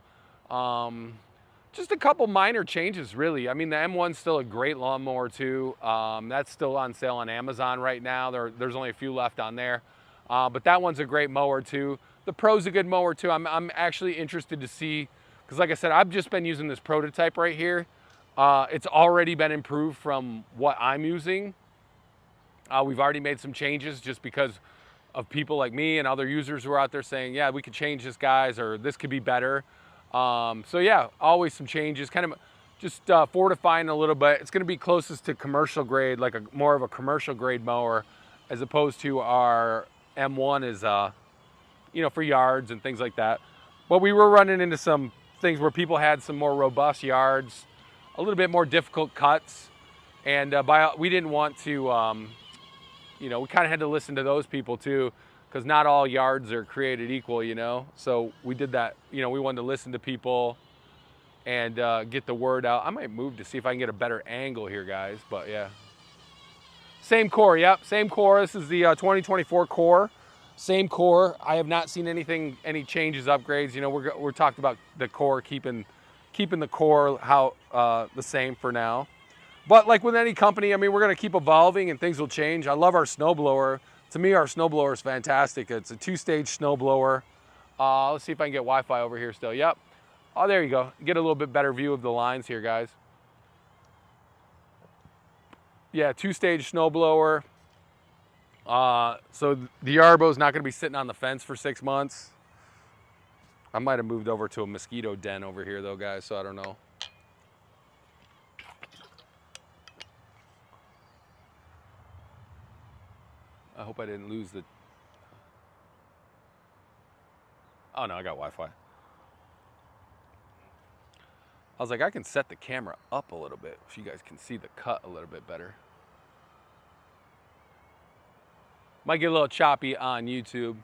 Just a couple minor changes, really. I mean, the M1's still a great lawnmower too. That's still on sale on Amazon right now. There's only a few left on there. But that one's a great mower too. The Pro's a good mower too. I'm actually interested to see, because like I said, I've just been using this prototype right here. It's already been improved from what I'm using. We've already made some changes just because of people like me and other users who are out there saying, yeah, we could change this, guys, or this could be better. So yeah, always some changes, kind of just fortifying a little bit. It's going to be closest to commercial grade, like more of a commercial grade mower, as opposed to our M1 is, you know, for yards and things like that. But we were running into some things where people had some more robust yards, a little bit more difficult cuts, and we didn't want to, you know, we kind of had to listen to those people too, because not all yards are created equal, you know. So we did that, you know, we wanted to listen to people and get the word out. I might move to see if I can get a better angle here, guys, but yeah. Same core, yep, same core. This is the 2024 core, same core. I have not seen anything, any changes, upgrades. You know, we're talking about the core, keeping the core how the same for now. But like with any company, I mean, we're gonna keep evolving and things will change. I love our snowblower. To me, our snowblower is fantastic. It's a 2-stage snowblower. Let's see if I can get Wi-Fi over here still. Yep. Oh, there you go. Get a little bit better view of the lines here, guys. Yeah, 2-stage snowblower. So the Yarbo is not gonna be sitting on the fence for 6 months. I might have moved over to a mosquito den over here though, guys, so I don't know. I hope I didn't lose the... Oh no, I got Wi-Fi. I was like, I can set the camera up a little bit so you guys can see the cut a little bit better. Might get a little choppy on YouTube.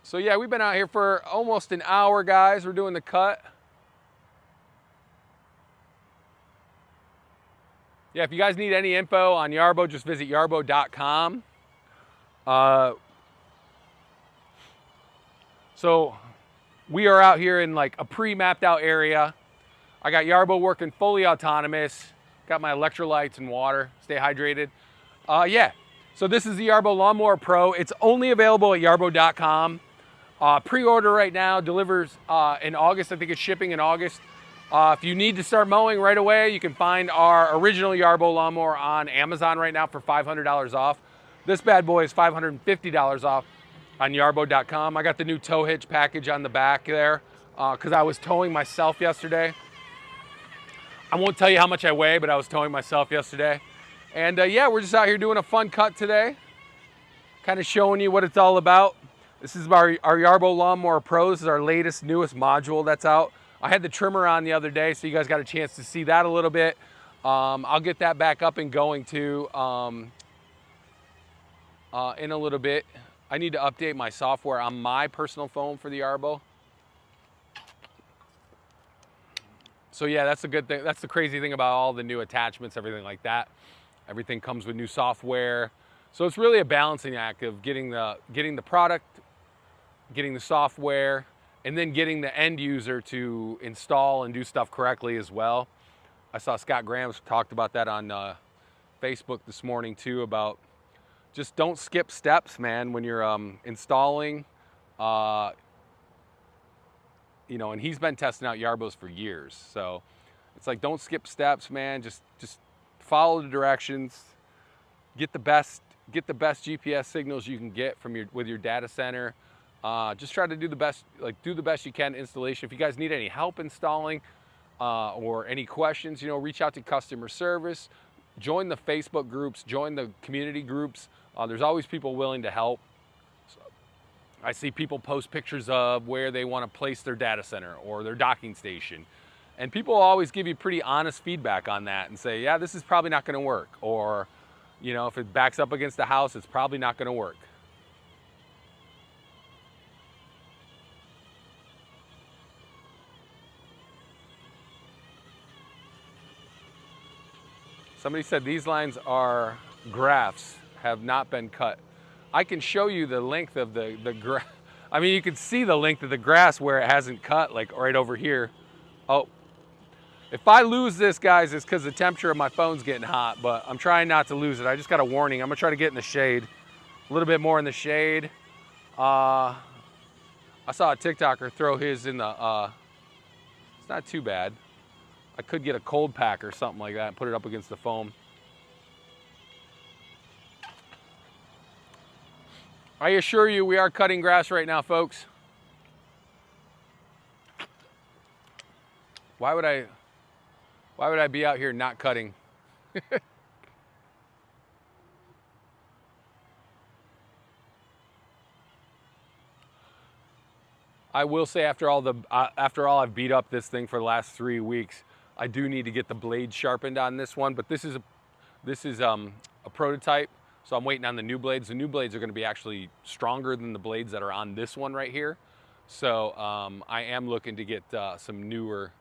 So yeah, we've been out here for almost an hour, guys. We're doing the cut. Yeah, if you guys need any info on Yarbo, just visit yarbo.com. So we are out here in like a pre-mapped out area. I got Yarbo working fully autonomous. Got my electrolytes and water, stay hydrated. Yeah, so this is the Yarbo Lawnmower Pro. It's only available at yarbo.com. Pre-order right now, delivers in August. I think it's shipping in August. If you need to start mowing right away, you can find our original Yarbo lawnmower on Amazon right now for $500 off. This bad boy is $550 off on yarbo.com. I got the new tow hitch package on the back there because I was towing myself yesterday. I won't tell you how much I weigh, but I was towing myself yesterday. And yeah, we're just out here doing a fun cut today, kind of showing you what it's all about. This is our Yarbo Lawnmower Pro. This is our latest, newest module that's out. I had the trimmer on the other day, so you guys got a chance to see that a little bit. I'll get that back up and going too in a little bit. I need to update my software on my personal phone for the Yarbo. So yeah, that's a good thing. That's the crazy thing about all the new attachments, everything like that. Everything comes with new software. So it's really a balancing act of getting the product, getting the software, and then getting the end user to install and do stuff correctly as well. I saw Scott Graham's talked about that on Facebook this morning too, about just don't skip steps, man, when you're installing. You know, and he's been testing out Yarbos for years. So it's like, don't skip steps, man. Just follow the directions. Get the best GPS signals you can get from with your data center. Just try to do the best, do the best you can installation. If you guys need any help installing or any questions, you know, reach out to customer service, join the Facebook groups, join the community groups. There's always people willing to help. So I see people post pictures of where they want to place their data center or their docking station. And people always give you pretty honest feedback on that and say, yeah, this is probably not gonna work. Or, you know, if it backs up against the house, it's probably not gonna work. Somebody said these lines are grafts, have not been cut. I can show you the length of the grass. I mean, you can see the length of the grass where it hasn't cut, like right over here. Oh, if I lose this, guys, it's because the temperature of my phone's getting hot, but I'm trying not to lose it. I just got a warning. I'm gonna try to get in the shade, a little bit more in the shade. I saw a TikToker throw his in the, it's not too bad. I could get a cold pack or something like that and put it up against the foam. I assure you we are cutting grass right now, folks. Why would I be out here not cutting? I will say after all I've beat up this thing for the last 3 weeks, I do need to get the blade sharpened on this one, but this is a prototype, so I'm waiting on the new blades. The new blades are going to be actually stronger than the blades that are on this one right here. So I am looking to get some newer,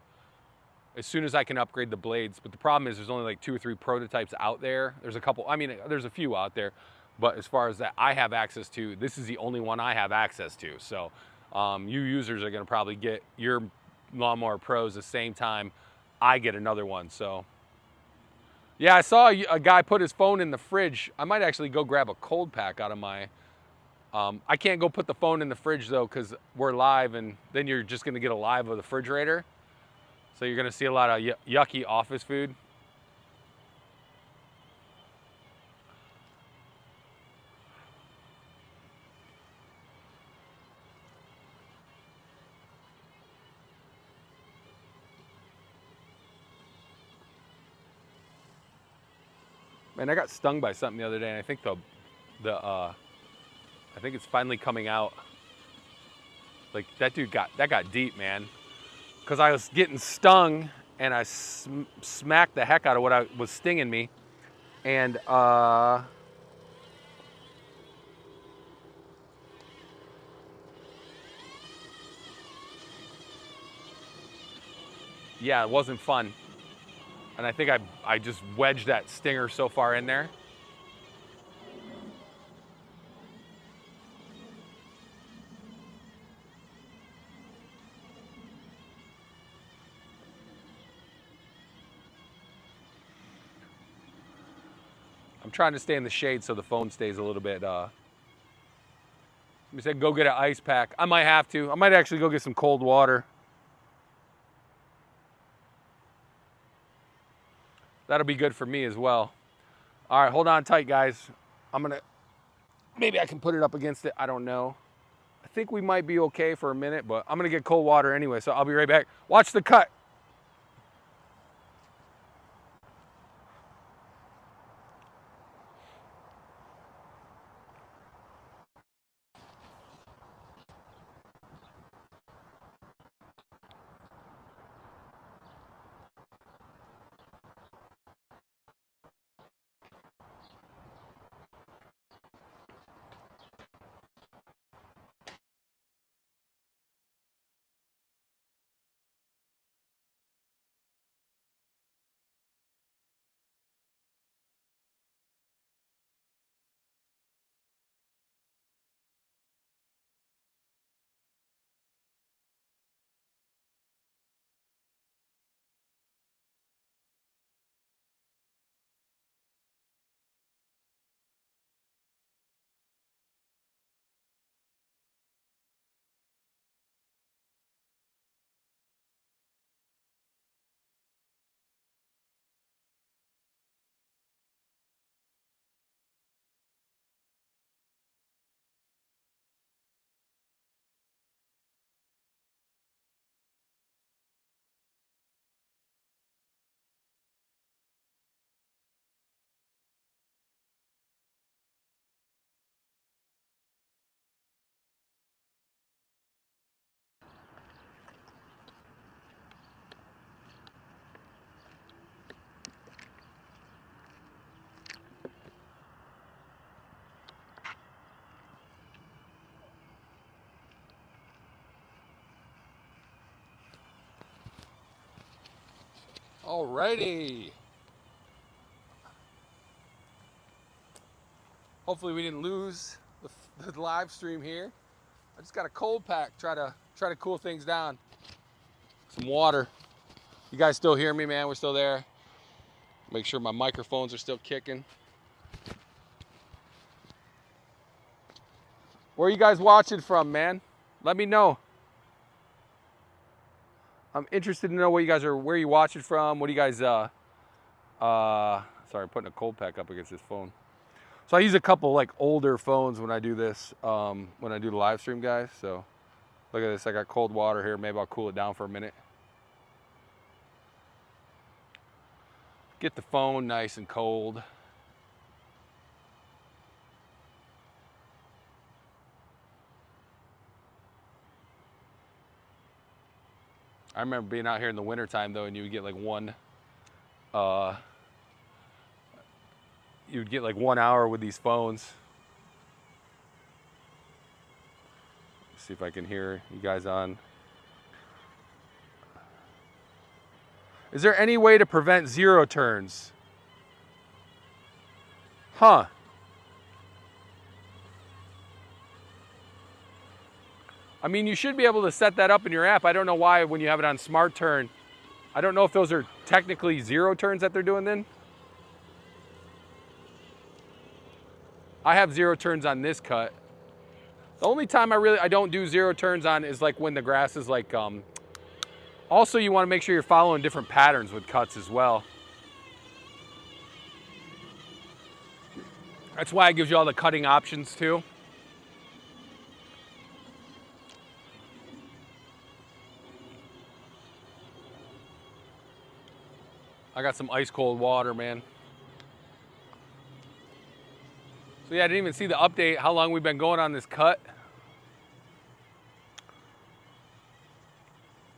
as soon as I can upgrade the blades. But the problem is there's only like 2 or 3 prototypes out there. There's a couple, I mean, there's a few out there, but as far as that I have access to, this is the only one I have access to. So you users are going to probably get your Lawnmower Pros the same time I get another one. So yeah, I saw a guy put his phone in the fridge. I might actually go grab a cold pack out of my, I can't go put the phone in the fridge though because we're live, and then you're just going to get a live of the refrigerator. So you're going to see a lot of yucky office food. Man, I got stung by something the other day, and I think I think it's finally coming out. Like that got deep, man. Because I was getting stung, and I smacked the heck out of what was stinging me, and yeah, it wasn't fun. And I think I just wedged that stinger so far in there. I'm trying to stay in the shade so the phone stays a little bit. Somebody said go get an ice pack. I might have to. I might actually go get some cold water. That'll be good for me as well. All right, hold on tight, guys. Maybe I can put it up against it. I don't know. I think we might be okay for a minute, but I'm gonna get cold water anyway, so I'll be right back. Watch the cut. Alrighty. Hopefully we didn't lose the live stream here. I just got a cold pack, try to cool things down. Some water. You guys still hear me, man? We're still there. Make sure my microphones are still kicking. Where are you guys watching from, man? Let me know. I'm interested to know what you guys are, where you watching from. What do you guys, sorry, I'm putting a cold pack up against this phone. So I use a couple like older phones when I do this, when I do the live stream, guys. So look at this, I got cold water here. Maybe I'll cool it down for a minute. Get the phone nice and cold. I remember being out here in the wintertime though, and you would get like one, you'd get like 1 hour with these phones. Let's see if I can hear you guys on. Is there any way to prevent zero turns? Huh. I mean, you should be able to set that up in your app. I don't know why when you have it on Smart Turn. I don't know if those are technically zero turns that they're doing then. I have zero turns on this cut. The only time I don't do zero turns on is like when the grass is like, also you want to make sure you're following different patterns with cuts as well. That's why it gives you all the cutting options too. I got some ice cold water, man. So yeah, I didn't even see the update, how long we've been going on this cut.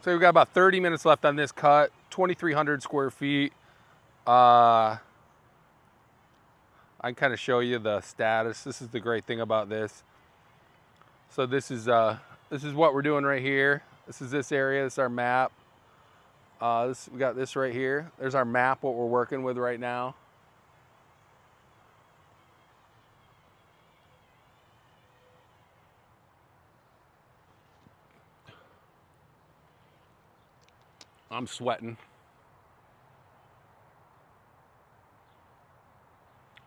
So we've got about 30 minutes left on this cut, 2,300 square feet. I can kind of show you the status. This is the great thing about this. So this is what we're doing right here. This is this area, this is our map. We got this right here. There's our map, what we're working with right now. I'm sweating.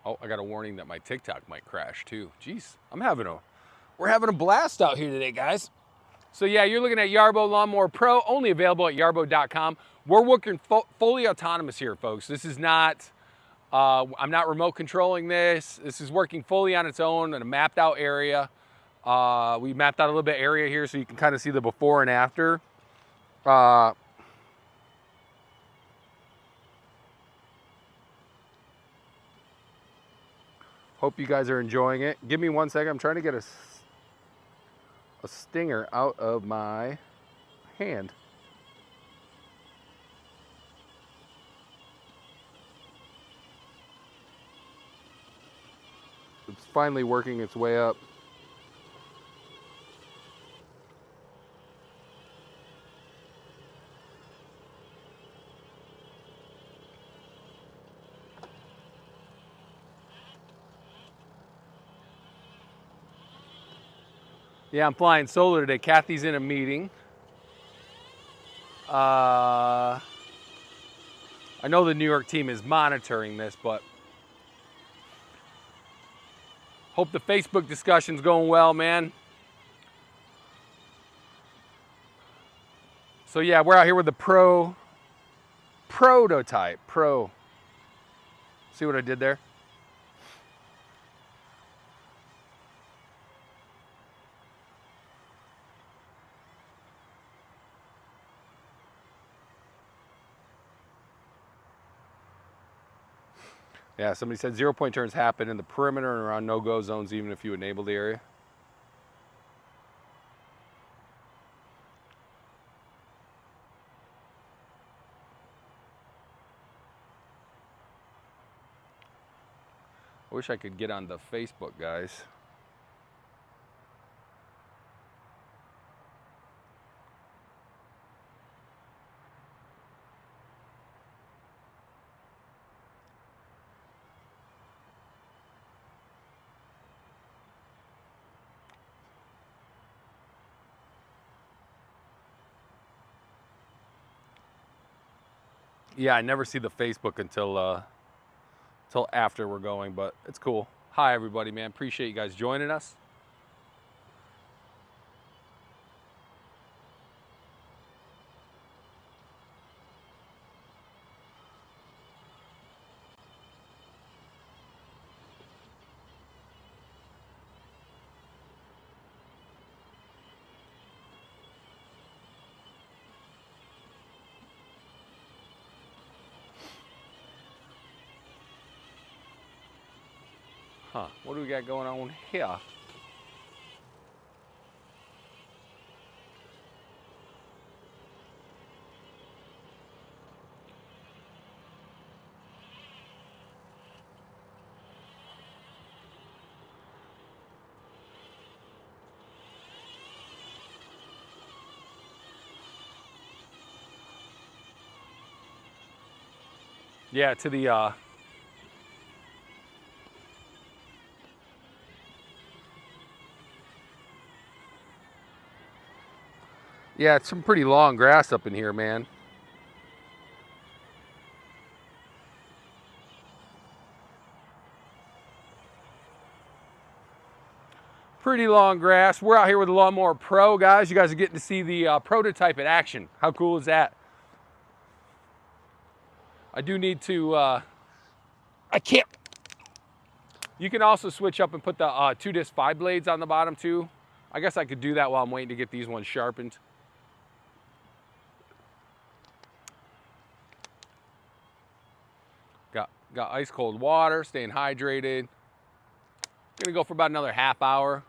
Oh, I got a warning that my TikTok might crash too. Jeez, we're having a blast out here today, guys. So yeah, you're looking at Yarbo Lawnmower Pro, only available at yarbo.com. We're working fully autonomous here, folks. This is not, I'm not remote controlling this. This is working fully on its own in a mapped out area. We mapped out a little bit area here so you can kind of see the before and after. Hope you guys are enjoying it. Give me 1 second. I'm trying to get a stinger out of my hand. It's finally working its way up. Yeah, I'm flying solo today. Kathy's in a meeting. I know the New York team is monitoring this, but hope the Facebook discussion's going well, man. So yeah, we're out here with the prototype. See what I did there? Yeah, somebody said 0 point turns happen in the perimeter and around no-go zones even if you enable the area. I wish I could get on the Facebook, guys. Yeah, I never see the Facebook until after we're going, but it's cool. Hi, everybody, man. Appreciate you guys joining us. Huh, what do we got going on here? Yeah, to the yeah, it's some pretty long grass up in here, man. Pretty long grass. We're out here with the Lawnmower Pro, guys. You guys are getting to see the prototype in action. How cool is that? I do need to, I can't. You can also switch up and put the 2-disc 5 blades on the bottom too. I guess I could do that while I'm waiting to get these ones sharpened. Got ice cold water, staying hydrated. Gonna go for about another half hour.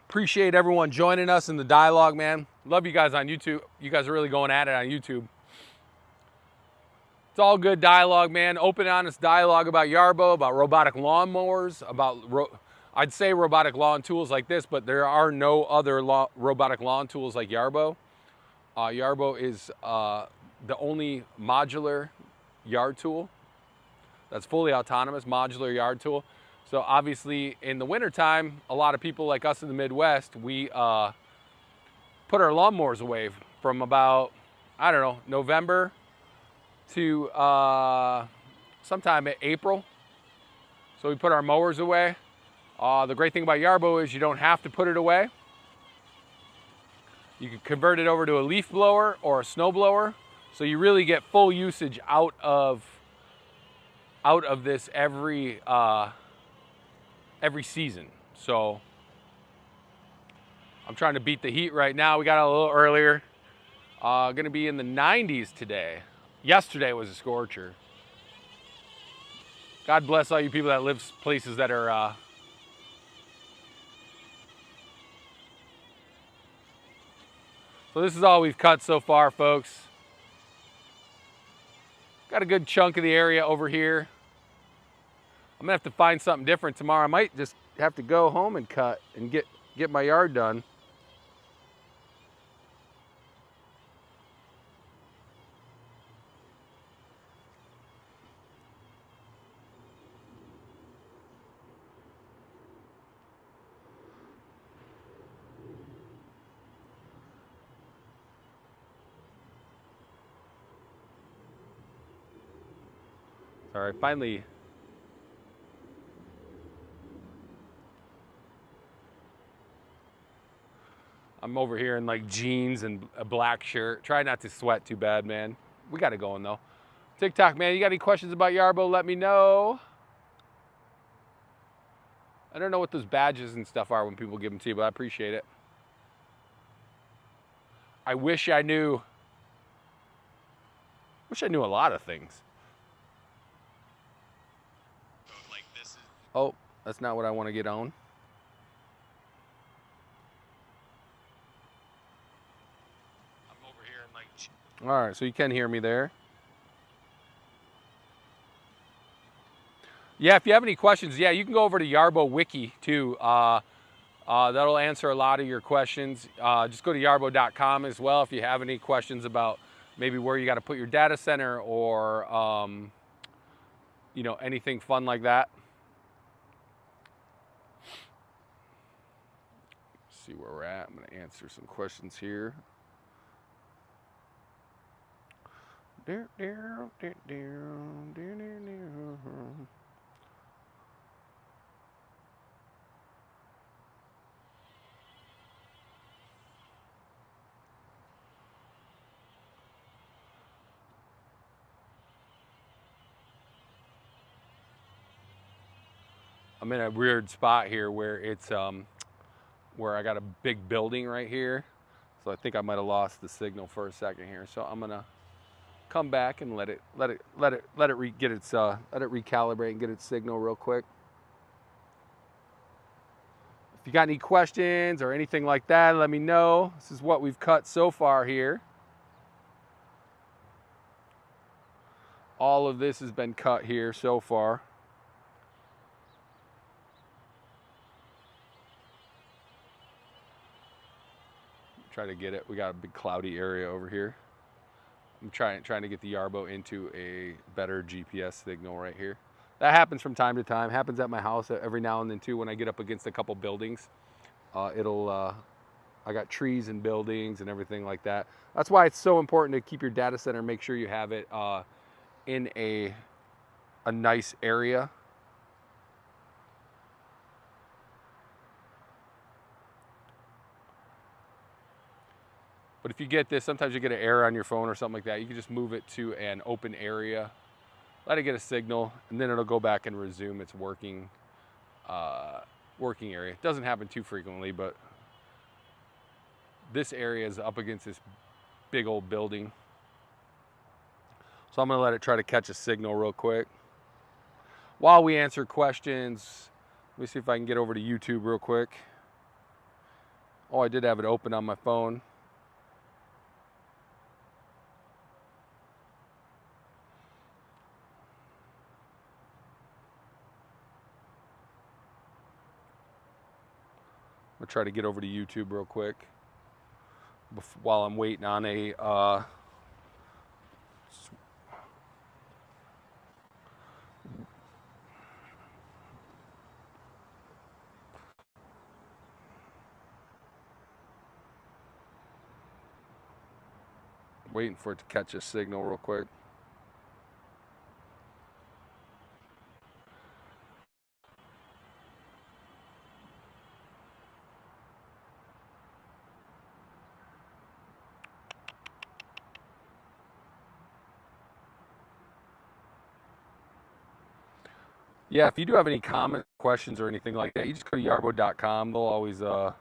Appreciate everyone joining us in the dialogue, man. Love you guys on YouTube. You guys are really going at it on YouTube. It's all good dialogue, man. Open, honest dialogue about Yarbo, about robotic lawnmowers, about, I'd say robotic lawn tools like this, but there are no other robotic lawn tools like Yarbo. Yarbo is the only modular yard tool that's fully autonomous, modular yard tool. So obviously in the wintertime, a lot of people like us in the Midwest, we put our lawnmowers away from about, I don't know, November to sometime in April. So we put our mowers away. The great thing about Yarbo is you don't have to put it away. You can convert it over to a leaf blower or a snow blower. So you really get full usage out of this every season. So I'm trying to beat the heat right now. We got out a little earlier. Gonna be in the 90s today. Yesterday was a scorcher. God bless all you people that live places that are so this is all we've cut so far, folks. Got a good chunk of the area over here. I'm gonna have to find something different tomorrow. I might just have to go home and cut and get my yard done. Sorry, finally. I'm over here in like jeans and a black shirt. Try not to sweat too bad, man. We got it going though. TikTok, man, you got any questions about Yarbo? Let me know. I don't know what those badges and stuff are when people give them to you, but I appreciate it. I wish I knew. Wish I knew a lot of things. Like this is... Oh, that's not what I want to get on. I'm over here in like... All right, so you can hear me there. Yeah, if you have any questions, yeah, you can go over to Yarbo Wiki too. That'll answer a lot of your questions. Just go to yarbo.com as well if you have any questions about maybe where you got to put your data center or you know, anything fun like that. Let's see where we're at. I'm going to answer some questions here. I'm over here in like... All right, so you can hear me there. Yeah, if you have any questions, yeah, you can go over to Yarbo Wiki too. Just go to yarbo.com as well if you have any questions about maybe where you got to put your data center or you know, anything fun like that. Let's see where we're at. I'm going to answer some questions here. I'm in a weird spot here where it's where I got a big building right here. So I think I might have lost the signal for a second here. So I'm gonna come back and let it recalibrate and get its signal real quick. If you got any questions or anything like that, let me know. This is what we've cut so far here. All of this has been cut here so far. Try to get it. We got a big cloudy area over here. I'm trying to get the Yarbo into a better GPS signal right here. That happens from time to time. Happens at my house every now and then too. When I get up against a couple buildings, I got trees and buildings and everything like that. That's why it's so important to keep your data center. Make sure you have it in a nice area. But if you get this, sometimes you get an error on your phone or something like that, you can just move it to an open area, let it get a signal, and then it'll go back and resume its working area. It doesn't happen too frequently, but this area is up against this big old building. So I'm gonna let it try to catch a signal real quick. While we answer questions, let me see if I can get over to YouTube real quick. Oh, I did have it open on my phone. I'm gonna try to get over to YouTube real quick while I'm waiting on a waiting for it to catch a signal real quick. Yeah, if you do have any comments, questions, or anything like that, you just go to yarbo.com. They'll always oh,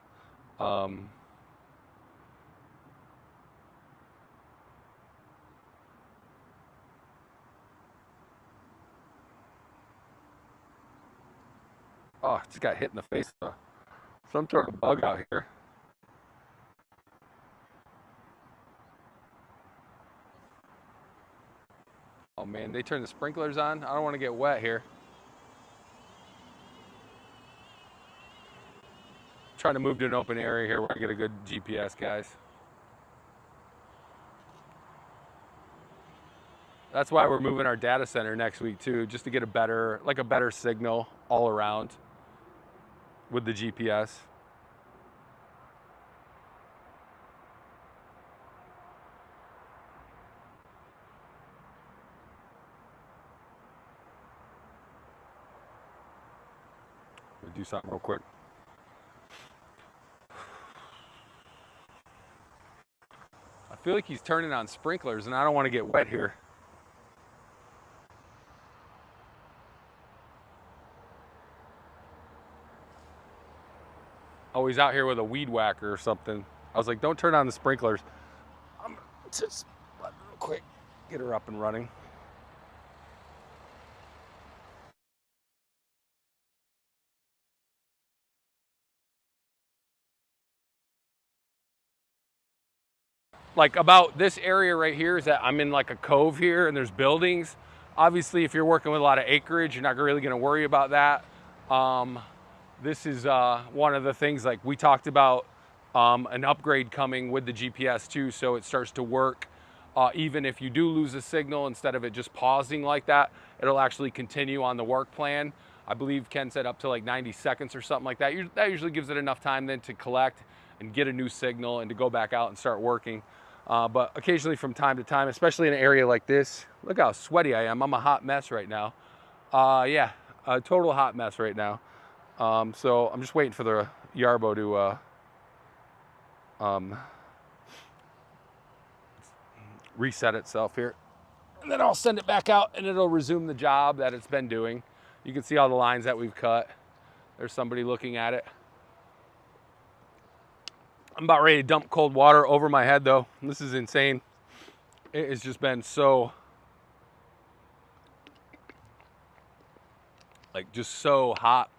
just got hit in the face. Some sort of bug out here. Oh man, they turned the sprinklers on. I don't want to get wet here. Trying to move to an open area here where I get a good GPS, guys. That's why we're moving our data center next week too, just to get a better signal all around with the GPS. Let me do something real quick. I feel like he's turning on sprinklers and I don't want to get wet here. Oh, he's out here with a weed whacker or something. I was like, don't turn on the sprinklers. I'm just real quick, get her up and running. Like about this area right here is that I'm in like a cove here and there's buildings. Obviously, if you're working with a lot of acreage, you're not really gonna worry about that. This is one of the things, like we talked about, an upgrade coming with the GPS too, so it starts to work. Even if you do lose a signal, instead of it just pausing like that, it'll actually continue on the work plan. I believe Ken said up to like 90 seconds or something like that. That usually gives it enough time then to collect and get a new signal and to go back out and start working. But occasionally from time to time, especially in an area like this, look how sweaty I am. I'm a hot mess right now. Yeah, a total hot mess right now. So I'm just waiting for the Yarbo to reset itself here. And then I'll send it back out and it'll resume the job that it's been doing. You can see all the lines that we've cut. There's somebody looking at it. I'm about ready to dump cold water over my head though. This is insane. It has just been so, like, just so hot.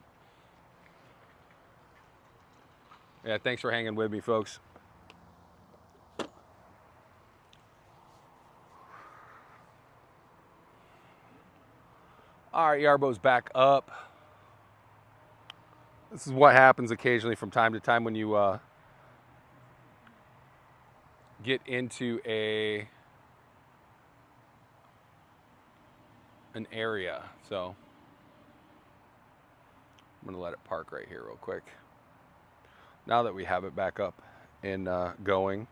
Yeah, thanks for hanging with me, folks. All right, Yarbo's back up. This is what happens occasionally from time to time when you get into an area. So I'm gonna let it park right here real quick. Now that we have it back up and going.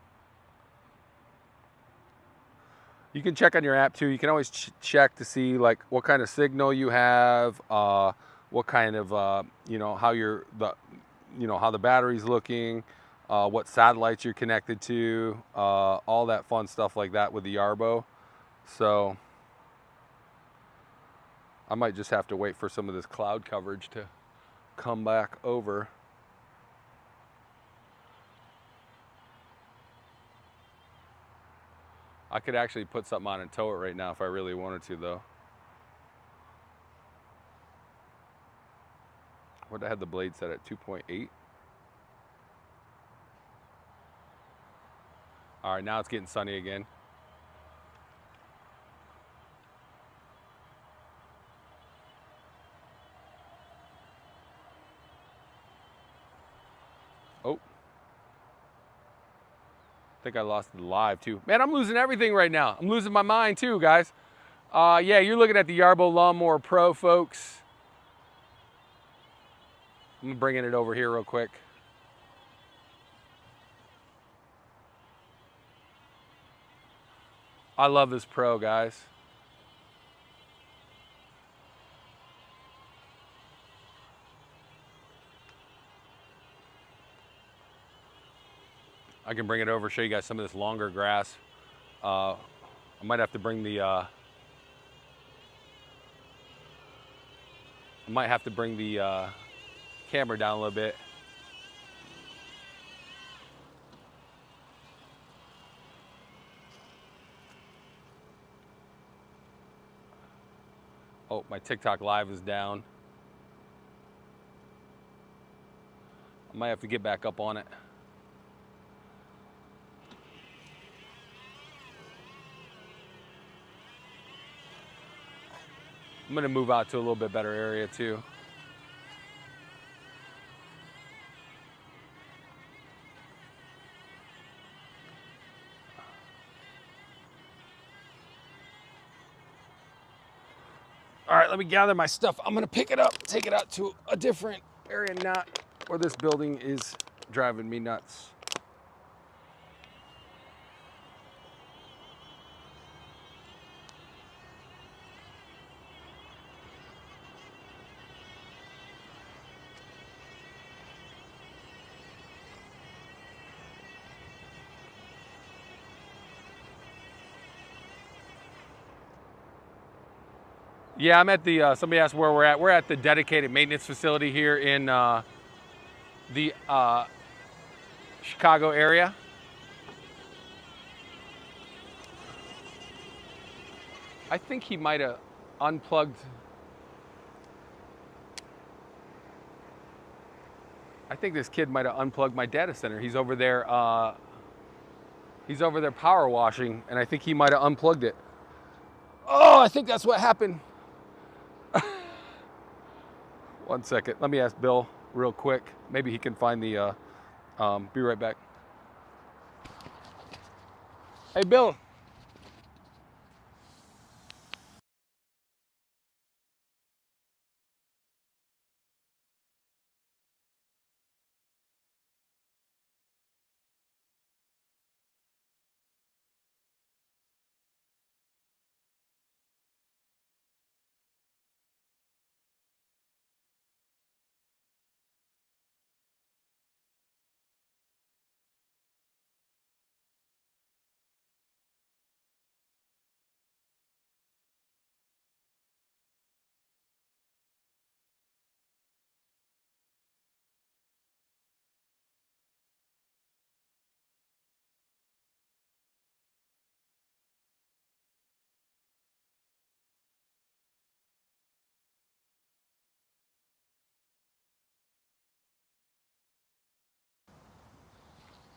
You can check on your app too. You can always check to see like what kind of signal you have, what kind of you know, how how the battery's looking, what satellites you're connected to, all that fun stuff like that with the Yarbo. So I might just have to wait for some of this cloud coverage to come back over. I could actually put something on and tow it right now if I really wanted to though. What I had the blade set at 2.8. All right, now it's getting sunny again. Oh. I think I lost the live too. Man, I'm losing everything right now. I'm losing my mind too, guys. Yeah, you're looking at the Yarbo Lawnmower Pro, folks. I'm bringing it over here real quick. I love this Pro, guys. I can bring it over, show you guys some of this longer grass. I might have to bring the camera down a little bit. Oh, my TikTok live is down. I might have to get back up on it. I'm gonna move out to a little bit better area too. All right, let me gather my stuff. I'm gonna pick it up, take it out to a different area, not where this building is driving me nuts. Yeah, I'm at the, somebody asked where we're at. We're at the dedicated maintenance facility here in the Chicago area. I think he might have unplugged. I think this kid might have unplugged my data center. He's over there power washing, and I think he might have unplugged it. Oh, I think that's what happened. 1 second, let me ask Bill real quick. Maybe he can find the, be right back. Hey, Bill.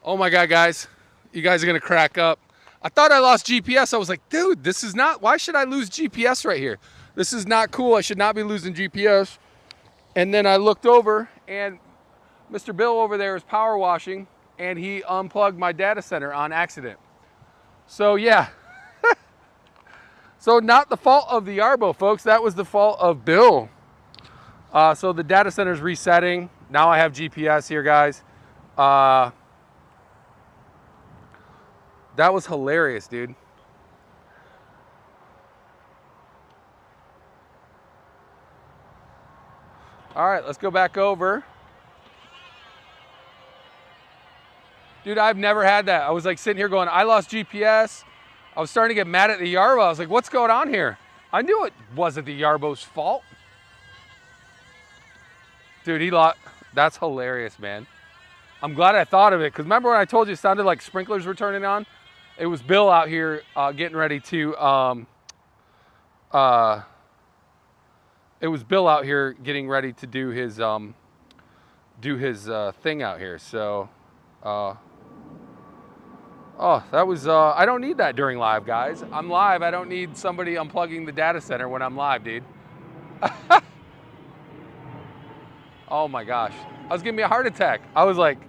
Oh my God, guys. You guys are gonna crack up. I thought I lost GPS. I was like, dude, this is not, why should I lose GPS right here? This is not cool. I should not be losing GPS. And then I looked over and Mr. Bill over there is power washing and he unplugged my data center on accident. So yeah. So not the fault of the Yarbo, folks. That was the fault of Bill. So the data center is resetting. Now I have GPS here, guys. That was hilarious, dude. All right, let's go back over. Dude, I've never had that. I was like sitting here going, I lost GPS. I was starting to get mad at the Yarbo. I was like, what's going on here? I knew it wasn't the Yarbo's fault. Dude, he lost. That's hilarious, man. I'm glad I thought of it, because remember when I told you it sounded like sprinklers were turning on? It was Bill out here getting ready to, it was Bill out here getting ready to do his thing out here. So, oh, that was, I don't need that during live, guys. I'm live. I don't need somebody unplugging the data center when I'm live, dude. Oh my gosh. I was giving me a heart attack. I was like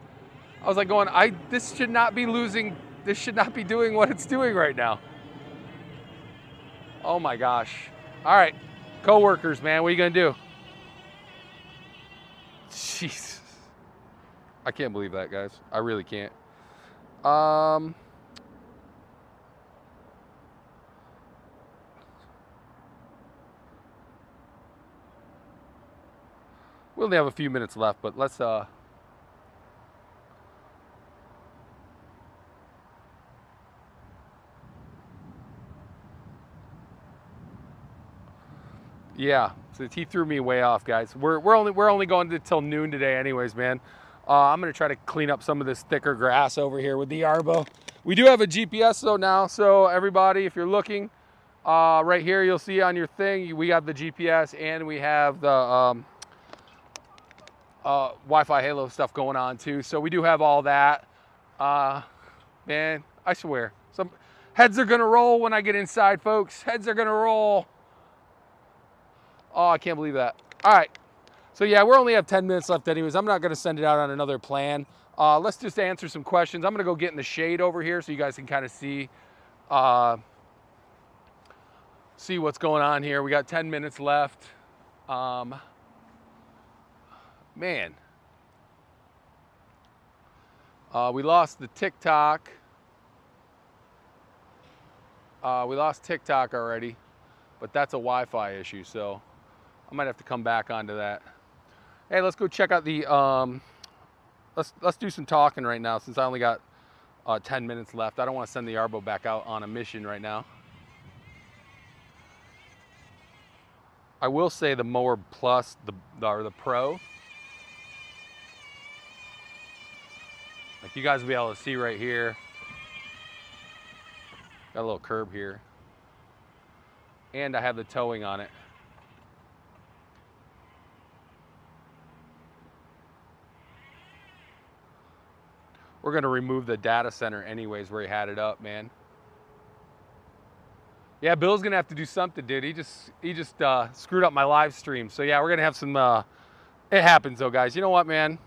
going, this should not be losing, this should not be doing what it's doing right now. Oh my gosh. All right, co-workers, man, what are you gonna do? Jesus. I can't believe that, guys. I really can't. We only have a few minutes left, but let's yeah, so he threw me way off, guys. We're only going till noon today, anyways, man. I'm gonna try to clean up some of this thicker grass over here with the Yarbo. We do have a GPS though now, so everybody, if you're looking, right here you'll see on your thing we have the GPS and we have the Wi-Fi Halo stuff going on too. So we do have all that. Man, I swear, some heads are gonna roll when I get inside, folks. Heads are gonna roll. Oh, I can't believe that. All right. So yeah, we only have 10 minutes left anyways. I'm not going to send it out on another plan. Let's just answer some questions. I'm going to go get in the shade over here so you guys can kind of see what's going on here. We got 10 minutes left. Man. We lost the TikTok. We lost TikTok already, but that's a Wi-Fi issue, so I might have to come back onto that. Hey, let's go check out the, let's do some talking right now since I only got 10 minutes left. I don't want to send the Yarbo back out on a mission right now. I will say the Mower Plus, the Pro, like you guys will be able to see right here. Got a little curb here. And I have the towing on it. We're gonna remove the data center anyways where he had it up, man. Yeah, Bill's gonna have to do something, dude. He just screwed up my live stream. So yeah, we're gonna have some, it happens though, guys. You know what, man?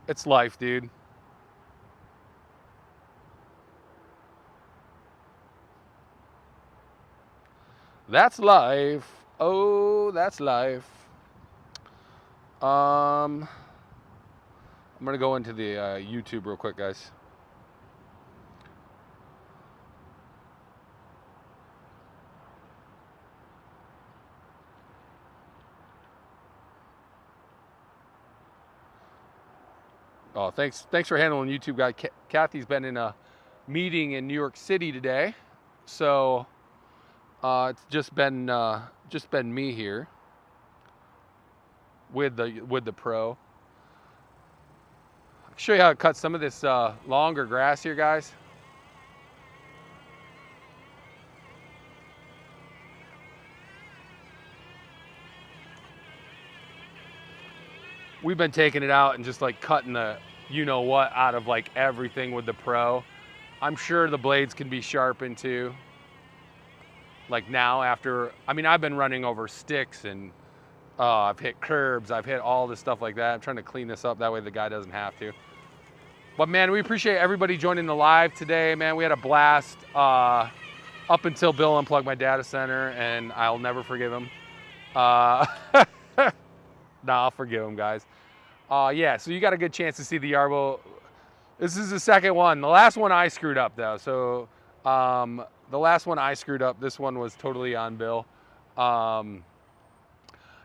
It's life, dude. That's life. Oh, that's life. I'm gonna go into the YouTube real quick, guys. Oh, thanks for handling YouTube, guy. Kathy's been in a meeting in New York City today, so it's just been me here with the Pro. I'll show you how to cut some of this longer grass here, guys. We've been taking it out and just like cutting the you know what out of like everything with the Pro. I'm sure the blades can be sharpened too. Like now after, I mean, I've been running over sticks and I've hit curbs, I've hit all this stuff like that. I'm trying to clean this up, that way the guy doesn't have to. But man, we appreciate everybody joining the live today, man. We had a blast up until Bill unplugged my data center, and I'll never forgive him. No, I'll forgive him, guys. Yeah, so you got a good chance to see the Yarbo. This is the second one. The last one I screwed up, though. So the last one I screwed up. This one was totally on Bill.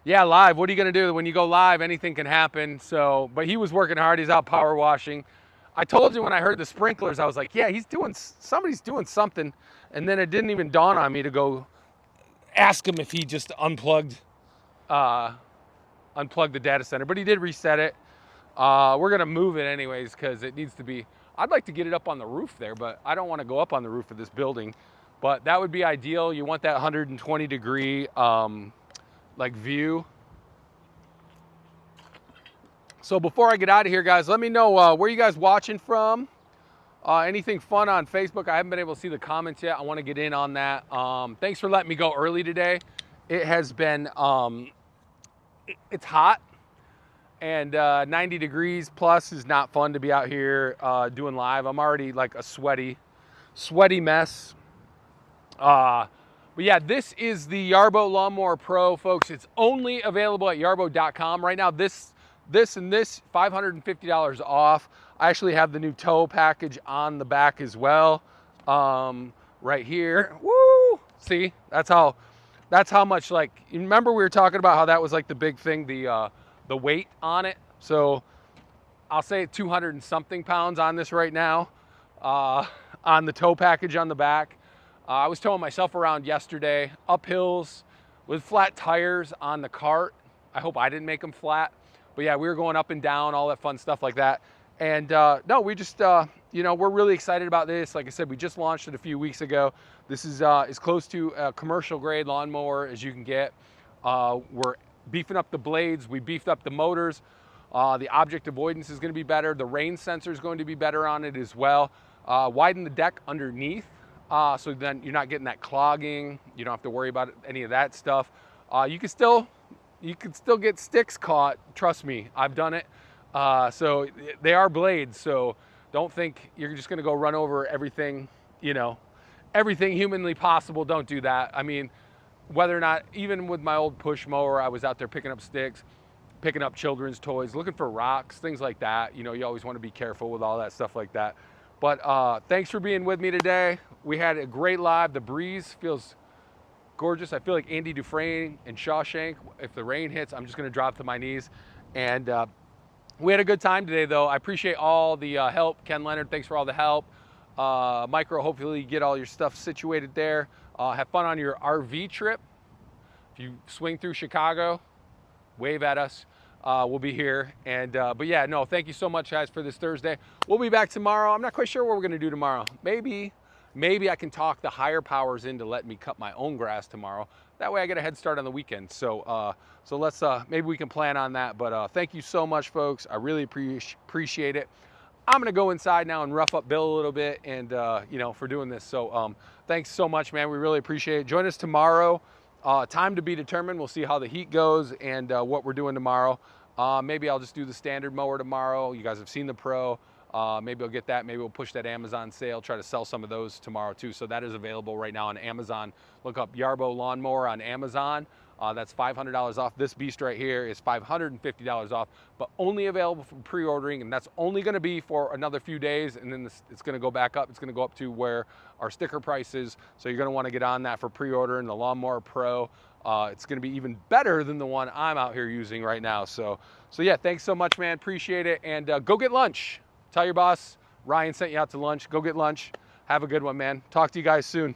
Yeah, live. What are you going to do? When you go live, anything can happen. So, but he was working hard. He's out power washing. I told you when I heard the sprinklers, I was like, yeah, somebody's doing something. And then it didn't even dawn on me to go ask him if he just unplugged the data center. But he did reset it. We're going to move it anyways because it needs to be, I'd like to get it up on the roof there, but I don't want to go up on the roof of this building. But that would be ideal. You want that 120 degree like view. So before I get out of here, guys, let me know where you guys watching from. Anything fun on Facebook? I haven't been able to see the comments yet. I want to get in on that. Thanks for letting me go early today. It has been, it's hot, and 90 degrees plus is not fun to be out here doing live. I'm already like a sweaty mess. But yeah, this is the Yarbo Lawnmower Pro, folks. It's only available at yarbo.com. Right now, this $550 off. I actually have the new tow package on the back as well. Right here. Woo! See, that's how much, like, you remember we were talking about how that was like the big thing, the weight on it. So I'll say 200 and something pounds on this right now, on the tow package on the back. I was towing myself around yesterday, up hills with flat tires on the cart. I hope I didn't make them flat. But yeah, we were going up and down, all that fun stuff like that. And no, we just, you know, we're really excited about this. Like I said, we just launched it a few weeks ago. This is as close to a commercial grade lawnmower as you can get. We're beefing up the blades. We beefed up the motors. The object avoidance is going to be better. The rain sensor is going to be better on it as well. Widen the deck underneath. So then you're not getting that clogging. You don't have to worry about any of that stuff. You can still get sticks caught. Trust me, I've done it. So they are blades. So don't think you're just going to go run over everything, you know, everything humanly possible. Don't do that. I mean, whether or not, even with my old push mower, I was out there picking up sticks, picking up children's toys, looking for rocks, things like that. You know, you always want to be careful with all that stuff like that. But thanks for being with me today. We had a great live. The breeze feels gorgeous. I feel like Andy Dufresne and Shawshank. If the rain hits, I'm just going to drop to my knees. And we had a good time today, though. I appreciate all the help. Ken Leonard, thanks for all the help. Micro, hopefully you get all your stuff situated there. Have fun on your RV trip. If you swing through Chicago, wave at us. We'll be here. And but yeah, no, thank you so much, guys, for this Thursday. We'll be back tomorrow. I'm not quite sure what we're going to do tomorrow. Maybe I can talk the higher powers into letting me cut my own grass tomorrow. That way I get a head start on the weekend. So so let's maybe we can plan on that. But thank you so much, folks. I really appreciate it. I'm gonna go inside now and rough up Bill a little bit, and you know, for doing this. So thanks so much, man. We really appreciate it. Join us tomorrow. Time to be determined. We'll see how the heat goes and what we're doing tomorrow. Maybe I'll just do the standard mower tomorrow. You guys have seen the Pro. Maybe I'll get that. Maybe we'll push that Amazon sale, try to sell some of those tomorrow too. So that is available right now on Amazon. Look up Yarbo Lawnmower on Amazon. That's $500 off. This beast right here is $550 off, but only available for pre-ordering, and that's only going to be for another few days, and then it's going to go back up. It's going to go up to where our sticker price is, so you're going to want to get on that for pre-ordering the Lawnmower Pro. It's going to be even better than the one I'm out here using right now. So yeah, thanks so much, man. Appreciate it, and go get lunch. Tell your boss Ryan sent you out to lunch. Go get lunch. Have a good one, man. Talk to you guys soon.